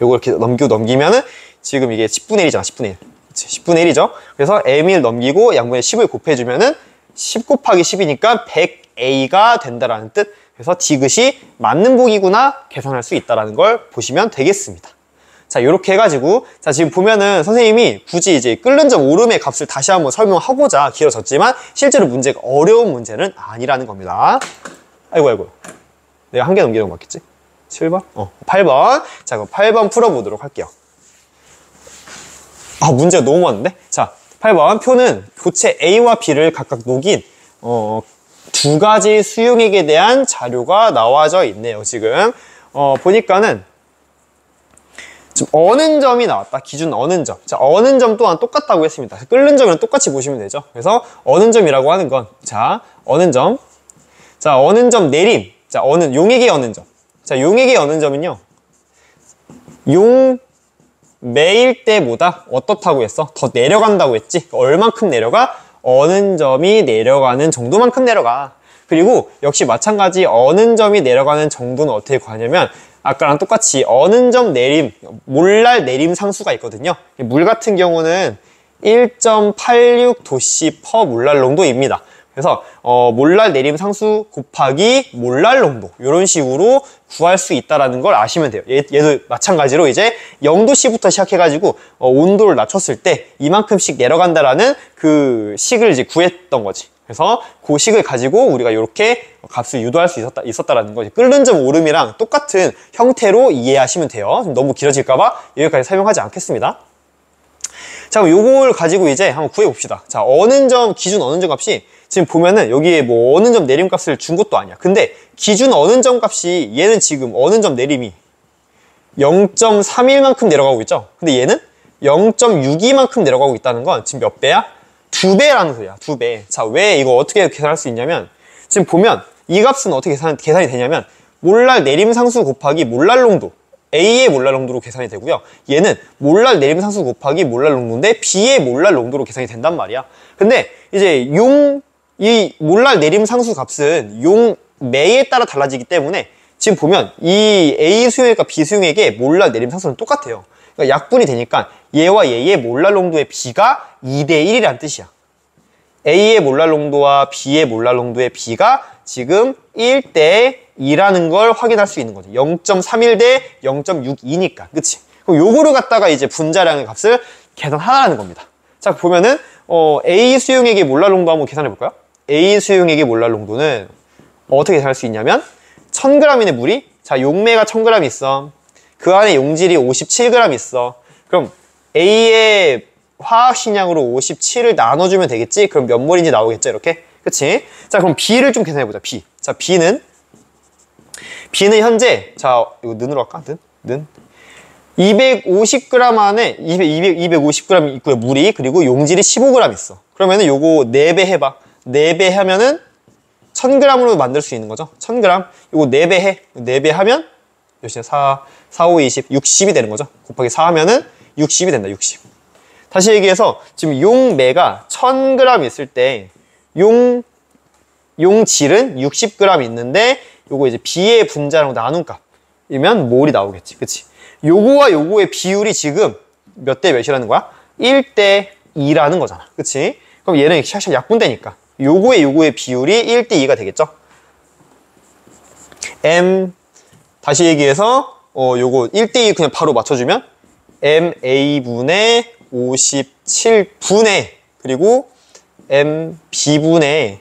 요거 이렇게 넘기면은 지금 이게 10분의 1이잖아, 10분의 1. 그치? 10분의 1이죠? 그래서 M1 넘기고 양변에 10을 곱해주면은 10 곱하기 10이니까 100A가 된다라는 뜻. 그래서 디귿이 맞는 보기구나 계산할 수 있다는 걸 보시면 되겠습니다. 자, 이렇게 해가지고 자, 지금 보면은 선생님이 굳이 이제 끓는 점 오름의 값을 다시 한번 설명하고자 길어졌지만 실제로 문제가 어려운 문제는 아니라는 겁니다. 아이고 내가 한 개 넘기는 거 맞겠지? 7번? 8번. 자, 그럼 8번 풀어보도록 할게요. 문제가 너무 많은데? 자, 8번 표는 고체 A와 B를 각각 녹인 두 가지 수용액에 대한 자료가 나와져 있네요. 지금 보니까는 지금 어는 점이 나왔다. 기준 어는 점. 자, 어는 점 또한 똑같다고 했습니다. 끓는 점이랑 똑같이 보시면 되죠. 그래서 어는 점이라고 하는 건 자, 어는 점. 자, 어는 점 내림. 자, 용액의 어는 점. 자, 용액의 어는 점은요. 매일 때보다 어떻다고 했어? 더 내려간다고 했지? 얼만큼 내려가? 어는 점이 내려가는 정도만큼 내려가. 그리고 역시 마찬가지 어는 점이 내려가는 정도는 어떻게 구하냐면 아까랑 똑같이 어는 점 내림, 몰랄 내림 상수가 있거든요. 물 같은 경우는 1.86도씨 퍼 몰랄 농도입니다. 그래서 몰랄 내림 상수 곱하기 몰랄 농도 이런 식으로 구할 수 있다는 걸 아시면 돼요. 얘도 마찬가지로 이제 0도씨부터 시작해가지고 온도를 낮췄을 때 이만큼씩 내려간다라는 그 식을 이제 구했던 거지. 그래서 그 식을 가지고 우리가 이렇게 값을 유도할 수 있었다라는 거지. 끓는 점 오름이랑 똑같은 형태로 이해하시면 돼요. 너무 길어질까봐 여기까지 설명하지 않겠습니다. 자, 그럼 요걸 가지고 이제 한번 구해봅시다. 자, 어는 점, 기준 어는 점 값이 지금 보면은 여기에 뭐 어는 점 내림 값을 준 것도 아니야. 근데 기준 어는 점 값이 얘는 지금 어는 점 내림이 0.31만큼 내려가고 있죠. 근데 얘는 0.62만큼 내려가고 있다는 건 지금 몇 배야? 2배라는 소리야. 2배. 자, 왜 이거 어떻게 계산할 수 있냐면 지금 보면 이 값은 어떻게 계산이 되냐면 몰랄 내림상수 곱하기 몰랄 농도 A의 몰랄 농도로 계산이 되고요. 얘는 몰랄 내림상수 곱하기 몰랄 농도인데 B의 몰랄 농도로 계산이 된단 말이야. 근데 이제 이 몰랄 내림상수 값은 매에 따라 달라지기 때문에 지금 보면 이 A 수용액과 B 수용액의 몰랄 내림상수는 똑같아요. 그러니까 약분이 되니까 얘와 얘의 몰랄 농도의 B가 2대 1이란 뜻이야. A의 몰랄 농도와 B의 몰랄 농도의 B가 지금 1대 2라는 걸 확인할 수 있는 거지. 0.31 대 0.62니까. 그치? 그럼 요거를 갖다가 이제 분자량의 값을 계산하라는 겁니다. 자, 보면은, A 수용액의 몰랄 농도 한번 계산해 볼까요? A 수용액의 몰랄 농도는 어떻게 계산할 수 있냐면, 1000g이네, 물이? 자, 용매가 1000g 있어. 그 안에 용질이 57g 있어. 그럼 A의 화학식량으로 57을 나눠주면 되겠지? 그럼 몇 몰인지 나오겠죠? 이렇게? 그치? 자, 그럼 B를 좀 계산해보자. B. 자, B는 현재, 자, 이거 는으로 할까? 는? 250g 안에 250g 있고요. 물이. 그리고 용질이 15g 있어. 그러면은 요거 4배 해봐. 4배 하면은 1000g으로 만들 수 있는 거죠. 1000g. 요거 4배 해. 4배 하면 몇이냐? 4, 5, 20. 60이 되는 거죠. 곱하기 4 하면은 60이 된다. 60. 다시 얘기해서 지금 용매가 1000g 있을 때 용질은 60g 있는데 요거 이제 B의 분자랑 나눈 값이면 몰이 나오겠지. 그치? 요거와 요거의 비율이 지금 몇 대 몇이라는 거야? 1대 2라는 거잖아. 그치? 그럼 얘는 샥샥 약분되니까 요거의 비율이 1대 2가 되겠죠? 다시 얘기해서 요거 1대 2 그냥 바로 맞춰주면 MA분의 57분의 그리고 MB분의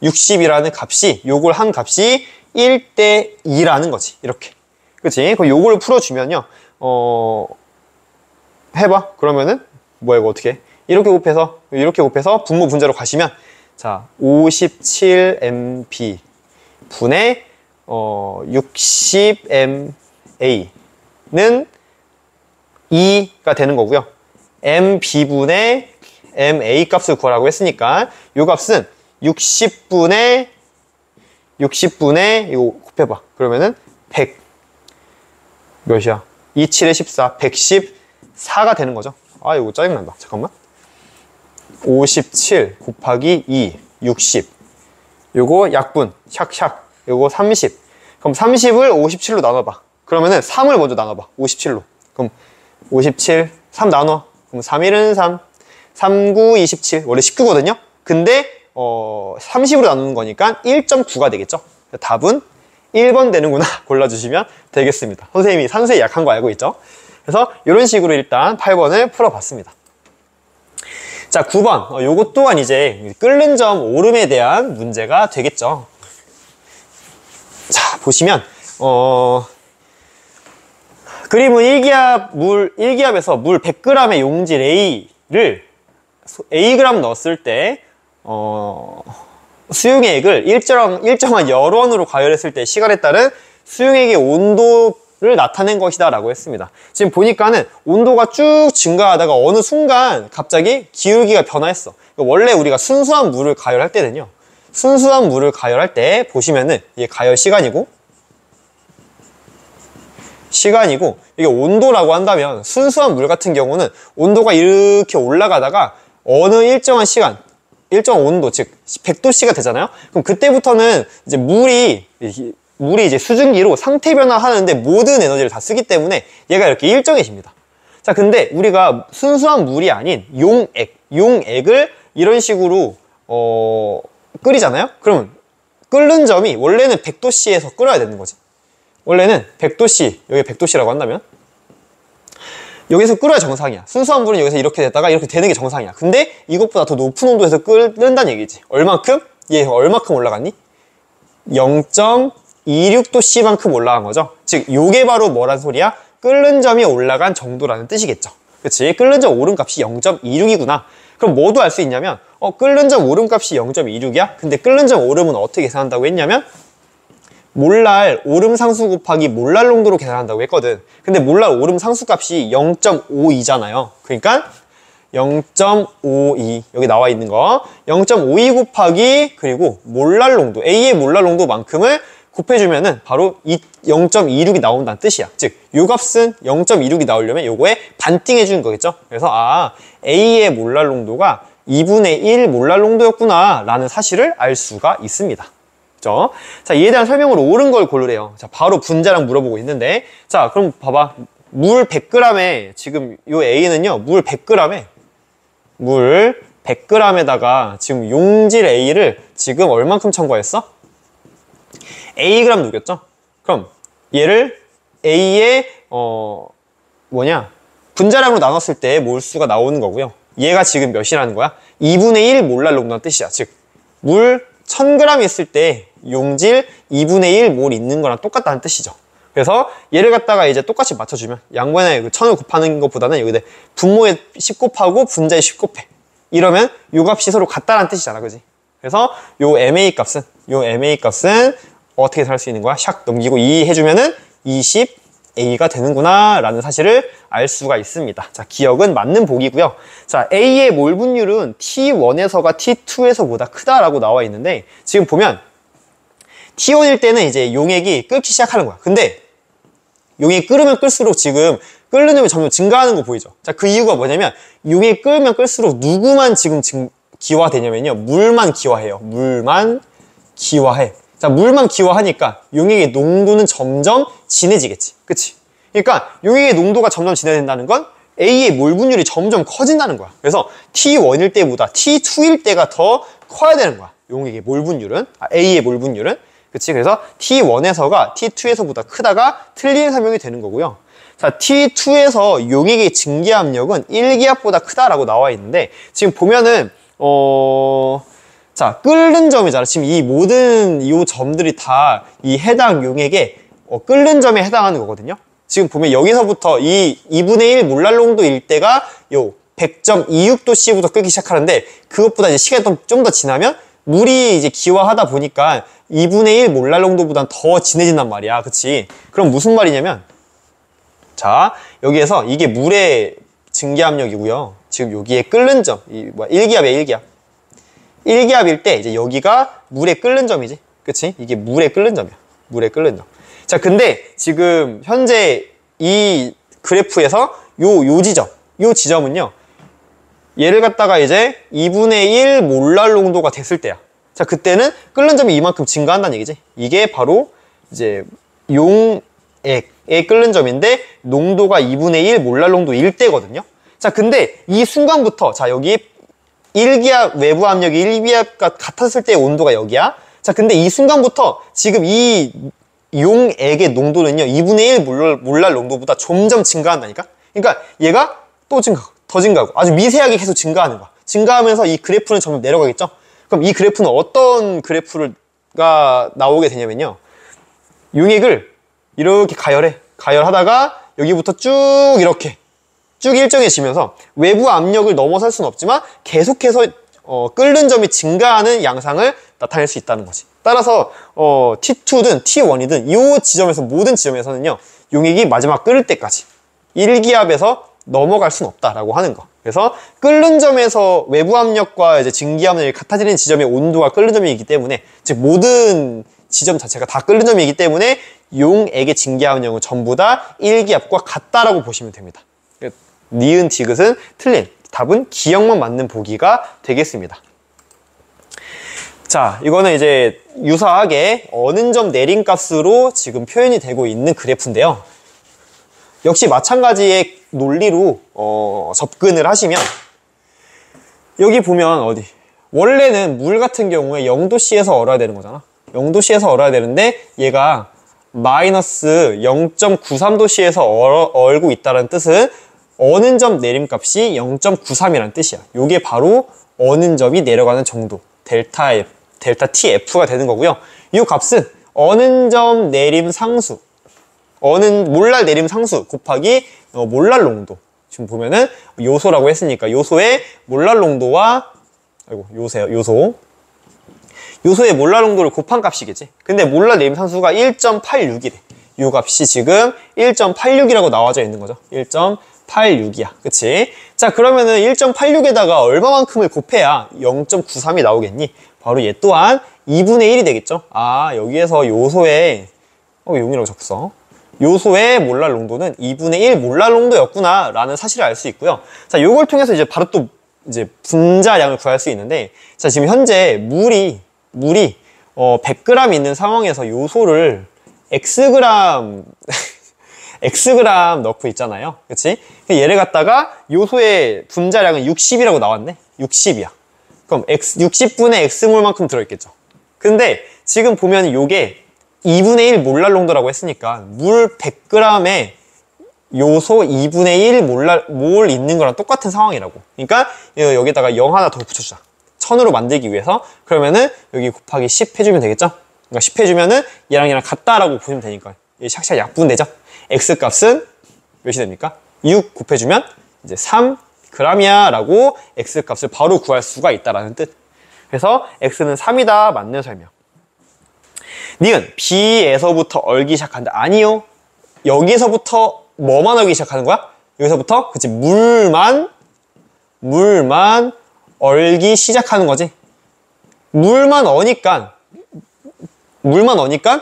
60이라는 값이 요걸 한 값이 1대 2라는 거지. 이렇게. 그치? 그럼 요거를 풀어주면요. 해봐. 그러면은 뭐야 이거 어떻게 해? 이렇게 곱해서 분모 분자로 가시면 자 57MB 분의 60MA는 2가 되는 거고요. MB분의 MA 값을 구하라고 했으니까 요 값은 60분의 이거 곱해봐. 그러면은 100 몇이야? 27에 14 114가 되는 거죠. 아 이거 짜증난다. 잠깐만. 57 곱하기 2 60 요거 약분 샥샥 요거 30 그럼 30을 57로 나눠봐. 그러면은 3을 먼저 나눠봐. 57로. 그럼 57 3 나눠. 그럼 3일은 3 39 27 원래 19거든요. 근데 30으로 나누는 거니까 1.9가 되겠죠. 답은 1번 되는구나 골라주시면 되겠습니다. 선생님이 산수에 약한 거 알고 있죠? 그래서 이런 식으로 일단 8번을 풀어봤습니다. 자, 9번. 요것 또한 이제 끓는 점 오름에 대한 문제가 되겠죠. 자, 보시면 그림은 1기압에서 물 100g의 용질 A를 Ag 넣었을 때 수용액을 일정한 열원으로 가열했을 때 시간에 따른 수용액의 온도를 나타낸 것이다 라고 했습니다. 지금 보니까는 온도가 쭉 증가하다가 어느 순간 갑자기 기울기가 변화했어. 원래 우리가 순수한 물을 가열할 때는요, 순수한 물을 가열할 때 보시면은 이게 가열 시간이고 이게 온도라고 한다면 순수한 물 같은 경우는 온도가 이렇게 올라가다가 어느 일정한 시간, 일정한 온도, 즉 100도씨가 되잖아요. 그럼 그때부터는 이제 물이 이제 수증기로 상태 변화하는데 모든 에너지를 다 쓰기 때문에 얘가 이렇게 일정해집니다. 자, 근데 우리가 순수한 물이 아닌 용액을 이런 식으로 끓이잖아요. 그러면 끓는 점이 원래는 100도씨에서 끓여야 되는 거지. 원래는 100도씨, 여기 100도씨라고 한다면 여기서 끓여야 정상이야. 순수한 물은 여기서 이렇게 됐다가 이렇게 되는 게 정상이야. 근데 이것보다 더 높은 온도에서 끓는다는 얘기지. 얼만큼? 얘 얼마큼 올라갔니? 0.26도씨만큼 올라간 거죠. 즉 요게 바로 뭐란 소리야? 끓는 점이 올라간 정도라는 뜻이겠죠. 그치? 끓는 점 오름값이 0.26이구나. 그럼 뭐도 알 수 있냐면 끓는 점 오름값이 0.26이야? 근데 끓는 점 오름은 어떻게 계산한다고 했냐면 몰랄 오름 상수 곱하기 몰랄 농도로 계산한다고 했거든. 근데 몰랄 오름 상수 값이 0.52잖아요. 그러니까 0.52 여기 나와 있는 거 0.52 곱하기 그리고 몰랄 농도 A의 몰랄 농도만큼을 곱해주면은 바로 0.26이 나온다는 뜻이야. 즉, 요 값은 0.26이 나오려면 요거에 반띵해 주는 거겠죠. 그래서 A의 몰랄 농도가 2분의 1 몰랄 농도였구나 라는 사실을 알 수가 있습니다. 그죠? 자, 이에 대한 설명으로 옳은 걸 고르래요. 자, 바로 분자량 물어보고 있는데, 자, 그럼 봐봐. 물 100g에 지금 요 A는요, 물 100g에다가 지금 용질 A를 지금 얼만큼 첨가했어? A g 녹였죠? 그럼 얘를 A의 분자량으로 나눴을 때 몰수가 나오는 거고요. 얘가 지금 몇이라는 거야? 2분의 1 몰랄 농도라는 뜻이야. 즉, 물 1000g 있을 때 용질 2분의 1 몰 있는 거랑 똑같다는 뜻이죠. 그래서 얘를 갖다가 이제 똑같이 맞춰주면 양변에 1000을 곱하는 것보다는 여기다 분모에 10 곱하고 분자에 10 곱해. 이러면 요 값이 서로 같다는 뜻이잖아. 그지? 그래서 요 MA 값은 어떻게 살 수 있는 거야? 샥 넘기고 2 해주면은 20A가 되는구나 라는 사실을 알 수가 있습니다. 자, 기억은 맞는 복이고요. 자, A의 몰 분율은 T1에서가 T2에서보다 크다라고 나와 있는데 지금 보면 T1일 때는 이제 용액이 끓기 시작하는 거야. 근데 용액이 끓으면 끓수록 지금 끓는 점이 점점 증가하는 거 보이죠? 자, 그 이유가 뭐냐면 용액이 끓으면 끓수록 누구만 지금 기화되냐면요. 물만 기화해요. 물만 기화해. 자, 물만 기화하니까 용액의 농도는 점점 진해지겠지. 그치? 그러니까 용액의 농도가 점점 진해진다는 건 A의 몰 분율이 점점 커진다는 거야. 그래서 T1일 때보다 T2일 때가 더 커야 되는 거야. 용액의 몰 분율은. A의 몰 분율은. 그치? 그래서 T1에서가 T2에서보다 크다가 틀린 설명이 되는 거고요. 자, T2에서 용액의 증기압력은 1기압보다 크다라고 나와 있는데 지금 보면은 자, 끓는 점이잖아. 지금 이 모든 이 점들이 다 이 해당 용액의 끓는 점에 해당하는 거거든요. 지금 보면 여기서부터 이 2분의 1 몰랄 농도일 때가 요 100.26도씨부터 끓기 시작하는데 그것보다 이제 시간이 좀 더 지나면 물이 이제 기화하다 보니까 2분의 1 몰랄 농도보단 더 진해진단 말이야. 그치? 그럼 무슨 말이냐면 자, 여기에서 이게 물의 증기압력이고요. 지금 여기에 끓는 점, 1기압이야, 1기압. 1기압일 때 이제 여기가 물에 끓는 점이지. 그치? 이게 물에 끓는 점이야. 물에 끓는 점. 자, 근데 지금 현재 이 그래프에서 요 지점은요. 얘를 갖다가 이제 2분의 1 몰랄 농도가 됐을 때야. 자, 그때는 끓는 점이 이만큼 증가한다는 얘기지. 이게 바로 이제 용액의 끓는 점인데 농도가 2분의 1 몰랄 농도일 때거든요. 자, 근데 이 순간부터 자, 여기 1기압 외부 압력이 1기압과 같았을 때의 온도가 여기야. 자, 근데 이 순간부터 지금 이 용액의 농도는요 2분의 1 몰랄 농도보다 점점 증가한다니까. 그러니까 얘가 또 증가하고 더 증가하고 아주 미세하게 계속 증가하는 거야. 증가하면서 이 그래프는 점점 내려가겠죠. 그럼 이 그래프는 어떤 그래프가 나오게 되냐면요, 용액을 이렇게 가열하다가 여기부터 쭉 이렇게 쭉 일정해지면서 외부 압력을 넘어설 수는 없지만 계속해서 끓는 점이 증가하는 양상을 나타낼 수 있다는 거지. 따라서 T2든 T1이든 이 지점에서 모든 지점에서는요 용액이 마지막 끓을 때까지 1기압에서 넘어갈 수는 없다라고 하는 거. 그래서 끓는 점에서 외부 압력과 이제 증기압력이 같아지는 지점의 온도가 끓는 점이기 때문에, 즉 모든 지점 자체가 다 끓는 점이기 때문에 용액의 증기압력은 전부 다 1기압과 같다라고 보시면 됩니다. 니은 디귿은 틀린, 답은 기억만 맞는 보기가 되겠습니다. 자, 이거는 이제 유사하게 어는 점 내린 값으로 지금 표현이 되고 있는 그래프인데요. 역시 마찬가지의 논리로 접근을 하시면 여기 보면 원래는 물 같은 경우에 0도씨에서 얼어야 되는 거잖아. 0도씨에서 얼어야 되는데 얘가 마이너스 0.93도씨에서 얼고 있다는 뜻은 어는 점 내림값이 0.93이라는 뜻이야. 이게 바로 어는 점이 내려가는 정도, 델타 TF가 되는 거고요. 이 값은 어는 점 내림 상수, 몰랄 내림 상수 곱하기 몰랄 농도. 지금 보면은 요소라고 했으니까 요소의 몰랄 농도와 요소의 몰랄 농도를 곱한 값이겠지. 근데 몰랄 내림 상수가 1.86이래. 이 값이 지금 1.86이라고 나와져 있는 거죠. 0.86이야. 그치? 자, 그러면은 1.86에다가 얼마만큼을 곱해야 0.93이 나오겠니? 바로 얘 또한 2분의 1이 되겠죠? 아, 여기에서 요소의, 용이라고 적었어. 요소의 몰랄 농도는 2분의 1 몰랄 농도였구나 라는 사실을 알 수 있고요. 자, 요걸 통해서 이제 바로 또 이제 분자량을 구할 수 있는데, 자, 지금 현재 물이 100g 있는 상황에서 요소를 Xg 넣고 있잖아요. 그치? 얘를 갖다가 요소의 분자량은 60이라고 나왔네? 60이야. 그럼 60분의 X몰만큼 들어있겠죠. 근데 지금 보면 요게 2분의 1 몰랄 농도라고 했으니까 물 100g에 요소 2분의 1 몰 있는 거랑 똑같은 상황이라고. 그러니까 여기다가 0 하나 더 붙여주자. 1000으로 만들기 위해서. 그러면은 여기 곱하기 10 해주면 되겠죠? 그러니까 10 해주면은 얘랑 같다라고 보시면 되니까 샥샥 약분되죠? X 값은 몇이 됩니까? 6 곱해주면 이제 3g이야 라고 X 값을 바로 구할 수가 있다라는 뜻. 그래서 X는 3이다 맞는 설명. 니은 B에서부터 얼기 시작한다. 아니요. 여기서부터 뭐만 얼기 시작하는 거야? 여기서부터 그치 물만 얼기 시작하는 거지. 물만 어니까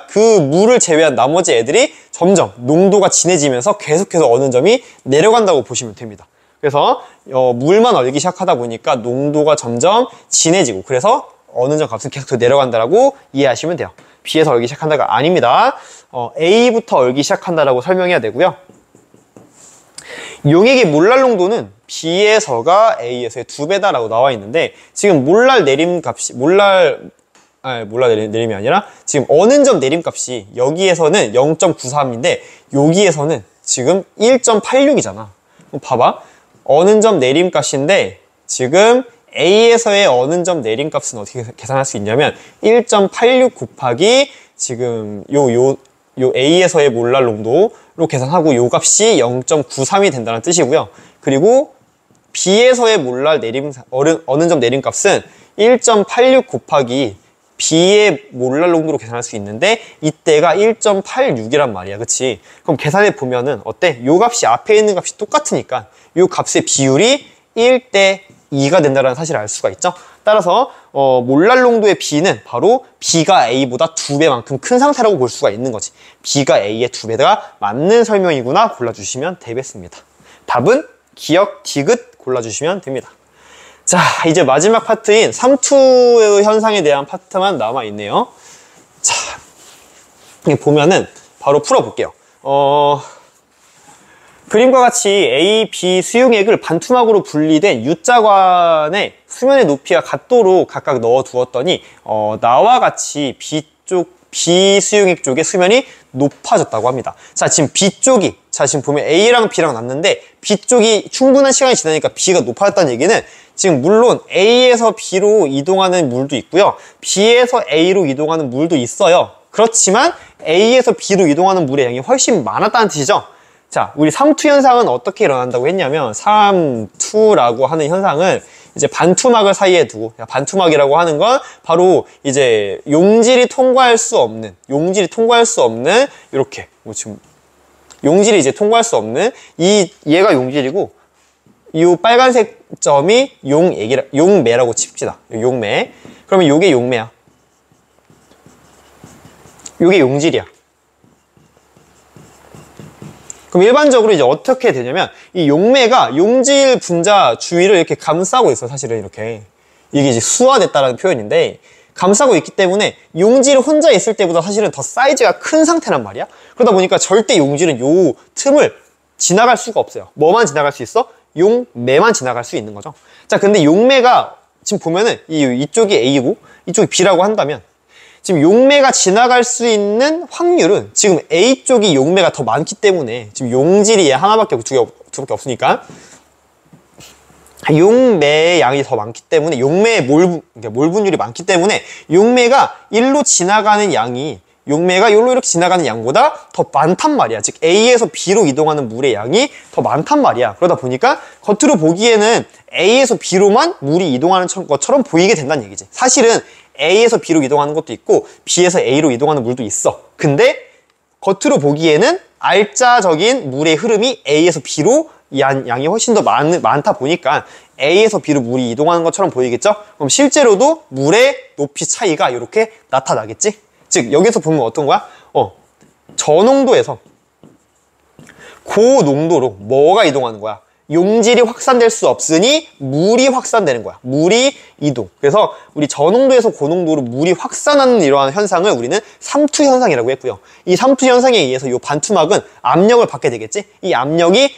그 물을 제외한 나머지 애들이 점점 농도가 진해지면서 계속해서 어는 점이 내려간다고 보시면 됩니다. 그래서 물만 얼기 시작하다 보니까 농도가 점점 진해지고 그래서 어느 점 값은 계속 더 내려간다라고 이해하시면 돼요. B에서 얼기 시작한다가 아닙니다. A부터 얼기 시작한다라고 설명해야 되고요. 용액의 몰랄 농도는 B에서가 A에서의 2배다라고 나와 있는데 지금 몰랄 내림값이 내림이 아니라 지금 어는 점 내림값이 여기에서는 0.93인데 여기에서는 지금 1.86이잖아. 봐봐. 어는 점 내림값인데 지금 A에서의 어는 점 내림값은 어떻게 계산할 수 있냐면 1.86 곱하기 지금 요 A에서의 몰랄 농도로 계산하고 요 값이 0.93이 된다는 뜻이고요. 그리고 B에서의 몰랄 어는 점 내림값은 1.86 곱하기 B의 몰랄 농도로 계산할 수 있는데 이때가 1.86이란 말이야. 그치? 그럼 계산해 보면은 어때? 요 값이 앞에 있는 값이 똑같으니까 요 값의 비율이 1대 2가 된다는 사실을 알 수가 있죠. 따라서 몰랄 농도의 B는 바로 B가 A보다 2배만큼 큰 상태라고 볼 수가 있는 거지. B가 A의 2배가 맞는 설명이구나 골라주시면 되겠습니다. 답은 기억, 디귿 골라주시면 됩니다. 자, 이제 마지막 파트인 삼투 현상에 대한 파트만 남아있네요. 자, 여기 보면은 바로 풀어볼게요. 그림과 같이 A, B 수용액을 반투막으로 분리된 U자관의 수면의 높이와 같도록 각각 넣어 두었더니 나와 같이 B 수용액 쪽의 수면이 높아졌다고 합니다. 자, 지금 B쪽이 지금 보면 A랑 B랑 났는데 B쪽이 충분한 시간이 지나니까 B가 높아졌다는 얘기는 지금 물론 A에서 B로 이동하는 물도 있고요. B에서 A로 이동하는 물도 있어요. 그렇지만 A에서 B로 이동하는 물의 양이 훨씬 많았다는 뜻이죠. 자, 우리 삼투 현상은 어떻게 일어난다고 했냐면 삼투라고 하는 현상을 이제 반투막을 사이에 두고 반투막이라고 하는 건 바로 이제 용질이 통과할 수 없는 이렇게 지금 용질이 이제 통과할 수 없는 얘가 용질이고 이 빨간색 점이 용매라고 칩시다. 용매. 그러면 요게 용매야. 요게 용질이야. 그럼 일반적으로 이제 어떻게 되냐면 이 용매가 용질 분자 주위를 이렇게 감싸고 있어. 사실은 이렇게 이게 이제 수화됐다라는 표현인데 감싸고 있기 때문에 용질이 혼자 있을 때보다 사실은 더 사이즈가 큰 상태란 말이야. 그러다 보니까 절대 용질은 요 틈을 지나갈 수가 없어요. 뭐만 지나갈 수 있어? 용매만 지나갈 수 있는 거죠. 자, 근데 용매가 지금 보면은 이쪽이 A고 이쪽이 B라고 한다면 지금 용매가 지나갈 수 있는 확률은 지금 A쪽이 용매가 더 많기 때문에 지금 용질이 얘 하나밖에 두 개밖에 없으니까 용매의 양이 더 많기 때문에 용매의 몰 분율이 많기 때문에 용매가 일로 지나가는 양이 용매가 일로 이렇게 지나가는 양보다 더 많단 말이야. 즉 A에서 B로 이동하는 물의 양이 더 많단 말이야. 그러다 보니까 겉으로 보기에는 A에서 B로만 물이 이동하는 것처럼 보이게 된다는 얘기지. 사실은 A에서 B로 이동하는 것도 있고 B에서 A로 이동하는 물도 있어. 근데 겉으로 보기에는 알짜적인 물의 흐름이 A에서 B로 양이 훨씬 더 많다 보니까 A에서 B로 물이 이동하는 것처럼 보이겠죠? 그럼 실제로도 물의 높이 차이가 이렇게 나타나겠지? 즉 여기서 보면 어떤 거야? 저농도에서 고농도로 뭐가 이동하는 거야? 용질이 확산될 수 없으니 물이 확산되는 거야. 물이 이동. 그래서 우리 저농도에서 고농도로 물이 확산하는 이러한 현상을 우리는 삼투 현상이라고 했고요. 이 삼투 현상에 의해서 이 반투막은 압력을 받게 되겠지? 이 압력이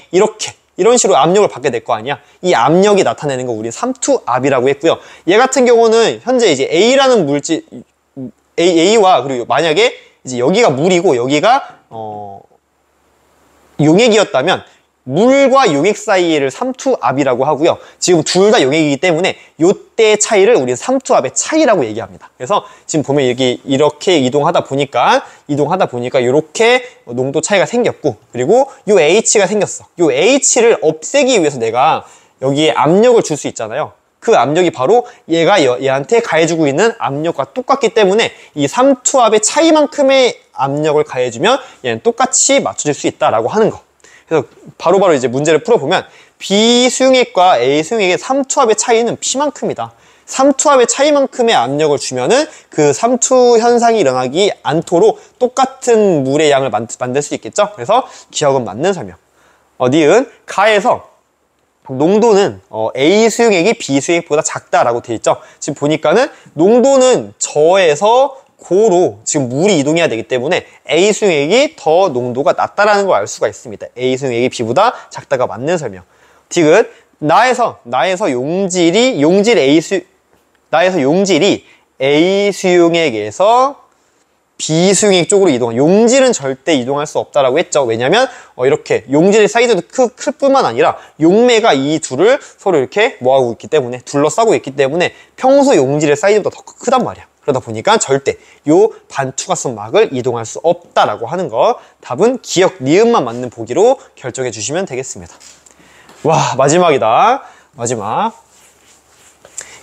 이런 식으로 압력을 받게 될 거 아니야? 이 압력이 나타내는 거 우리는 삼투압이라고 했고요. 얘 같은 경우는 현재 이제 A라는 물질, A와 그리고 만약에 이제 여기가 물이고 여기가 용액이었다면 물과 용액 사이를 삼투압이라고 하고요. 지금 둘 다 용액이기 때문에 요때의 차이를 우리는 삼투압의 차이라고 얘기합니다. 그래서 지금 보면 여기 이렇게 이동하다 보니까 이렇게 농도 차이가 생겼고, 그리고 요 H가 생겼어. 요 H를 없애기 위해서 내가 여기에 압력을 줄 수 있잖아요. 그 압력이 바로 얘가 얘한테 가해주고 있는 압력과 똑같기 때문에 이 삼투압의 차이만큼의 압력을 가해주면 얘는 똑같이 맞춰질 수 있다라고 하는 거. 그래서 바로바로 이제 문제를 풀어보면 B 수용액과 A 수용액의 삼투압의 차이는 P만큼이다. 삼투압의 차이만큼의 압력을 주면은 그 삼투 현상이 일어나지 않도록 똑같은 물의 양을 만들 수 있겠죠? 그래서 기억은 맞는 설명. 니은 가에서 농도는 A 수용액이 B 수용액보다 작다라고 돼 있죠. 지금 보니까는 농도는 저에서 고로 지금 물이 이동해야 되기 때문에 A 수용액이 더 농도가 낮다라는 걸 알 수가 있습니다. A 수용액이 B보다 작다가 맞는 설명. 디귿 나에서 용질이 A 수용액에서 B 수용액 쪽으로 이동한, 용질은 절대 이동할 수 없다라고 했죠. 왜냐면 이렇게 용질의 사이즈도 클 뿐만 아니라 용매가 이 둘을 서로 이렇게 뭐하고 있기 때문에 둘러싸고 있기 때문에 평소 용질의 사이즈보다 더 크단 말이야. 그러다 보니까 절대 요 반투각성 막을 이동할 수 없다라고 하는 거. 답은 기억 니은만 맞는 보기로 결정해 주시면 되겠습니다. 와, 마지막이다. 마지막.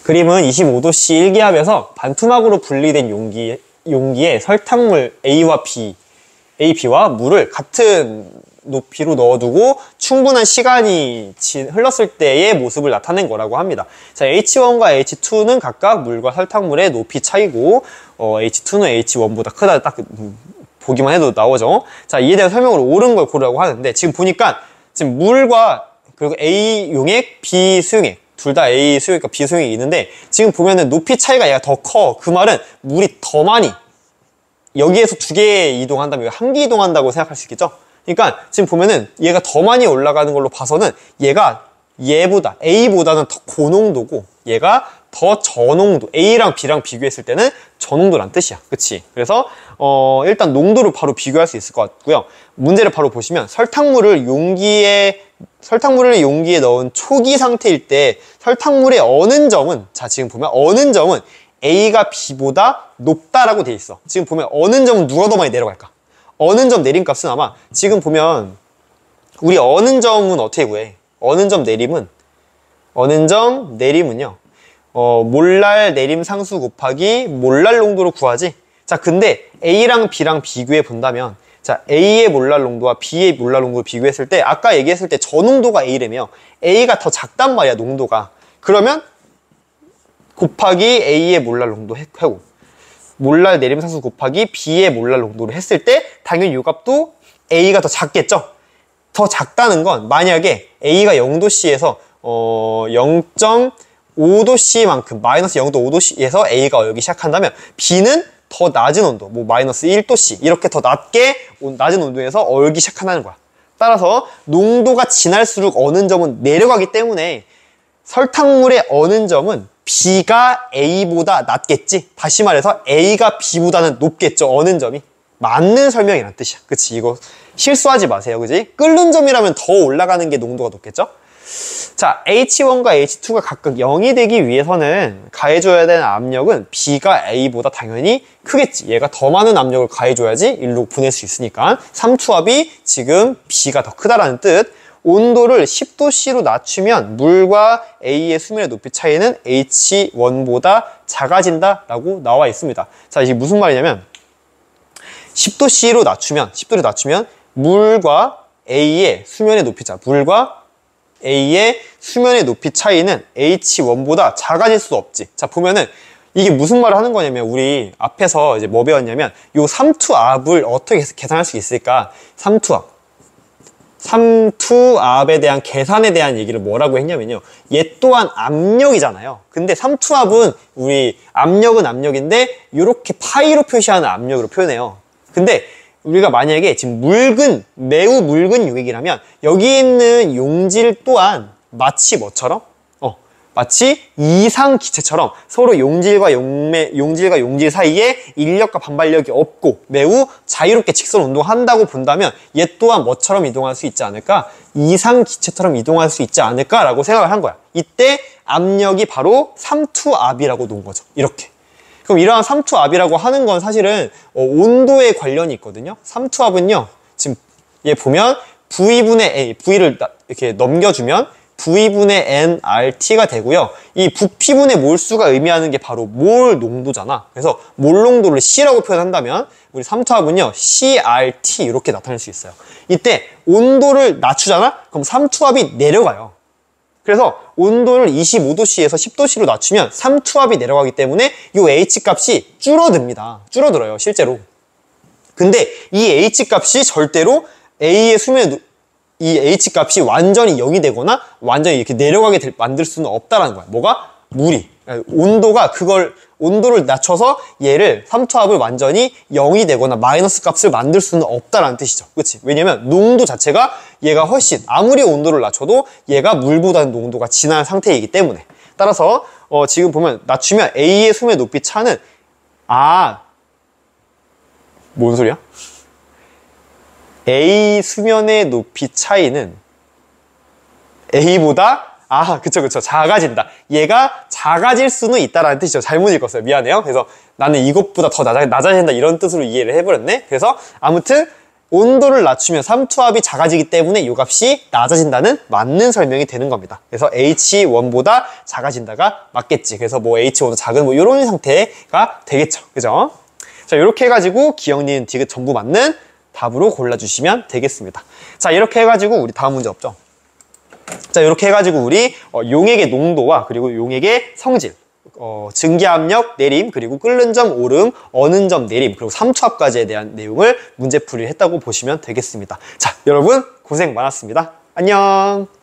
그림은 25도씨 일기압에서 반투막으로 분리된 용기에 설탕물 A와 B와 물을 같은 높이로 넣어두고 충분한 시간이 흘렀을 때의 모습을 나타낸 거라고 합니다. 자, H1과 H2는 각각 물과 설탕물의 높이 차이고, H2는 H1보다 크다. 딱 보기만 해도 나오죠. 자, 이에 대한 설명으로 옳은 걸 고르라고 하는데, 지금 보니까 지금 물과 그리고 A 용액, B 수용액 둘 다 A 수용액과 B 수용액이 있는데, 지금 보면은 높이 차이가 얘가 더 커. 그 말은 물이 더 많이 여기에서 2개 이동한다면 여기 1개 이동한다고 생각할 수 있겠죠? 그러니까 지금 보면은 얘가 더 많이 올라가는 걸로 봐서는 얘가 얘보다 A보다는 더 고농도고 얘가 더 저농도, A랑 B랑 비교했을 때는 저농도란 뜻이야. 그치? 그래서 일단 농도를 바로 비교할 수 있을 것 같고요. 문제를 바로 보시면 설탕물을 용기에 넣은 초기 상태일 때 설탕물의 어는 점은, 자 지금 보면 어는 점은 A가 B보다 높다라고 돼 있어. 지금 보면 어는 점은 누가 더 많이 내려갈까? 어는 점 내림 값은 아마 지금 보면 우리 어는 점은 어떻게 구해? 어는 점 내림은요. 몰랄 내림 상수 곱하기 몰랄 농도로 구하지. 자, 근데 A랑 B랑 비교해 본다면, 자, A의 몰랄 농도와 B의 몰랄 농도를 비교했을 때 아까 얘기했을 때 저농도가 A라며 A가 더 작단 말이야, 농도가. 그러면 곱하기 A의 몰랄 농도 하고 몰랄 내림 상수 곱하기 B의 몰랄 농도를 했을 때 당연히 이 값도 A가 더 작겠죠? 더 작다는 건 만약에 A가 0도씨에서 0.5도씨만큼 마이너스 0.5도씨에서 A가 얼기 시작한다면 B는 더 낮은 온도, 뭐 마이너스 1도씨 이렇게 더 낮은 온도에서 얼기 시작한다는 거야. 따라서 농도가 지날수록 어는 점은 내려가기 때문에 설탕물의 어는 점은 B가 A보다 낮겠지. 다시 말해서 A가 B보다는 높겠죠. 어는 점이. 맞는 설명이란 뜻이야. 그치? 이거 실수하지 마세요. 그치? 끓는 점이라면 더 올라가는 게 농도가 높겠죠? 자, H1과 H2가 각각 0이 되기 위해서는 가해줘야 되는 압력은 B가 A보다 당연히 크겠지. 얘가 더 많은 압력을 가해줘야지 일로 보낼 수 있으니까. 삼투압이 지금 B가 더 크다라는 뜻. 온도를 10도씨로 낮추면 물과 A의 수면의 높이 차이는 H1보다 작아진다라고 나와 있습니다. 자, 이게 무슨 말이냐면 10도씨로 낮추면 물과 A의 수면의 높이 차, 물과 A의 수면의 높이 차이는 H1보다 작아질 수 없지. 자, 보면은 이게 무슨 말을 하는 거냐면 우리 앞에서 이제 뭐 배웠냐면 요 삼투압을 어떻게 계산할 수 있을까? 삼투압에 대한 계산에 대한 얘기를 뭐라고 했냐면요. 얘 또한 압력이잖아요. 근데 삼투압은 우리 압력은 압력인데 이렇게 파이로 표시하는 압력으로 표현해요. 근데 우리가 만약에 지금 매우 묽은 용액이라면 여기 있는 용질 또한 마치 뭐처럼? 마치 이상 기체처럼 서로 용질과 용질 사이에 인력과 반발력이 없고 매우 자유롭게 직선 운동한다고 본다면 얘 또한 뭐처럼 이동할 수 있지 않을까? 이상 기체처럼 이동할 수 있지 않을까라고 생각을 한 거야. 이때 압력이 바로 삼투압이라고 놓은 거죠. 이렇게. 그럼 이러한 삼투압이라고 하는 건 사실은 온도에 관련이 있거든요. 삼투압은요. 지금 얘 보면 V분의 A, V를 이렇게 넘겨주면 V분의 nRT가 되고요. 이 부피분의 몰수가 의미하는 게 바로 몰 농도잖아. 그래서 몰 농도를 C라고 표현한다면 우리 삼투압은요. CRT 이렇게 나타낼 수 있어요. 이때 온도를 낮추잖아? 그럼 삼투압이 내려가요. 그래서 온도를 25도씨에서 10도씨로 낮추면 삼투압이 내려가기 때문에 이 H값이 줄어들어요. 실제로. 근데 이 H값이 절대로 A의 이 H값이 완전히 0이 되거나 완전히 이렇게 내려가게 만들 수는 없다라는 거야. 뭐가? 물이. 온도를 낮춰서 얘를 삼투압을 완전히 0이 되거나 마이너스 값을 만들 수는 없다라는 뜻이죠. 그치? 왜냐면 농도 자체가 얘가 훨씬 아무리 온도를 낮춰도 얘가 물보다는 농도가 진한 상태이기 때문에. 따라서 지금 보면 낮추면 A의 수면 높이 차는 뭔 소리야? A 수면의 높이 차이는 A보다 그쵸 작아진다. 얘가 작아질 수는 있다라는 뜻이죠. 잘못 읽었어요. 미안해요. 그래서 나는 이것보다 더 낮아진다 이런 뜻으로 이해를 해버렸네. 그래서 아무튼 온도를 낮추면 삼투압이 작아지기 때문에 이 값이 낮아진다는 맞는 설명이 되는 겁니다. 그래서 H1보다 작아진다가 맞겠지. 그래서 뭐 H1보다 작은 뭐 이런 상태가 되겠죠. 그죠? 자, 이렇게 해가지고 기억, 니은, 디귿 전부 맞는 답으로 골라주시면 되겠습니다. 자, 이렇게 해가지고 우리 다음 문제 없죠? 자, 이렇게 해가지고 우리 용액의 농도와 그리고 용액의 성질, 증기압력, 내림, 그리고 끓는 점, 오름, 어는 점, 내림, 그리고 삼투압까지에 대한 내용을 문제풀이를 했다고 보시면 되겠습니다. 자, 여러분 고생 많았습니다. 안녕.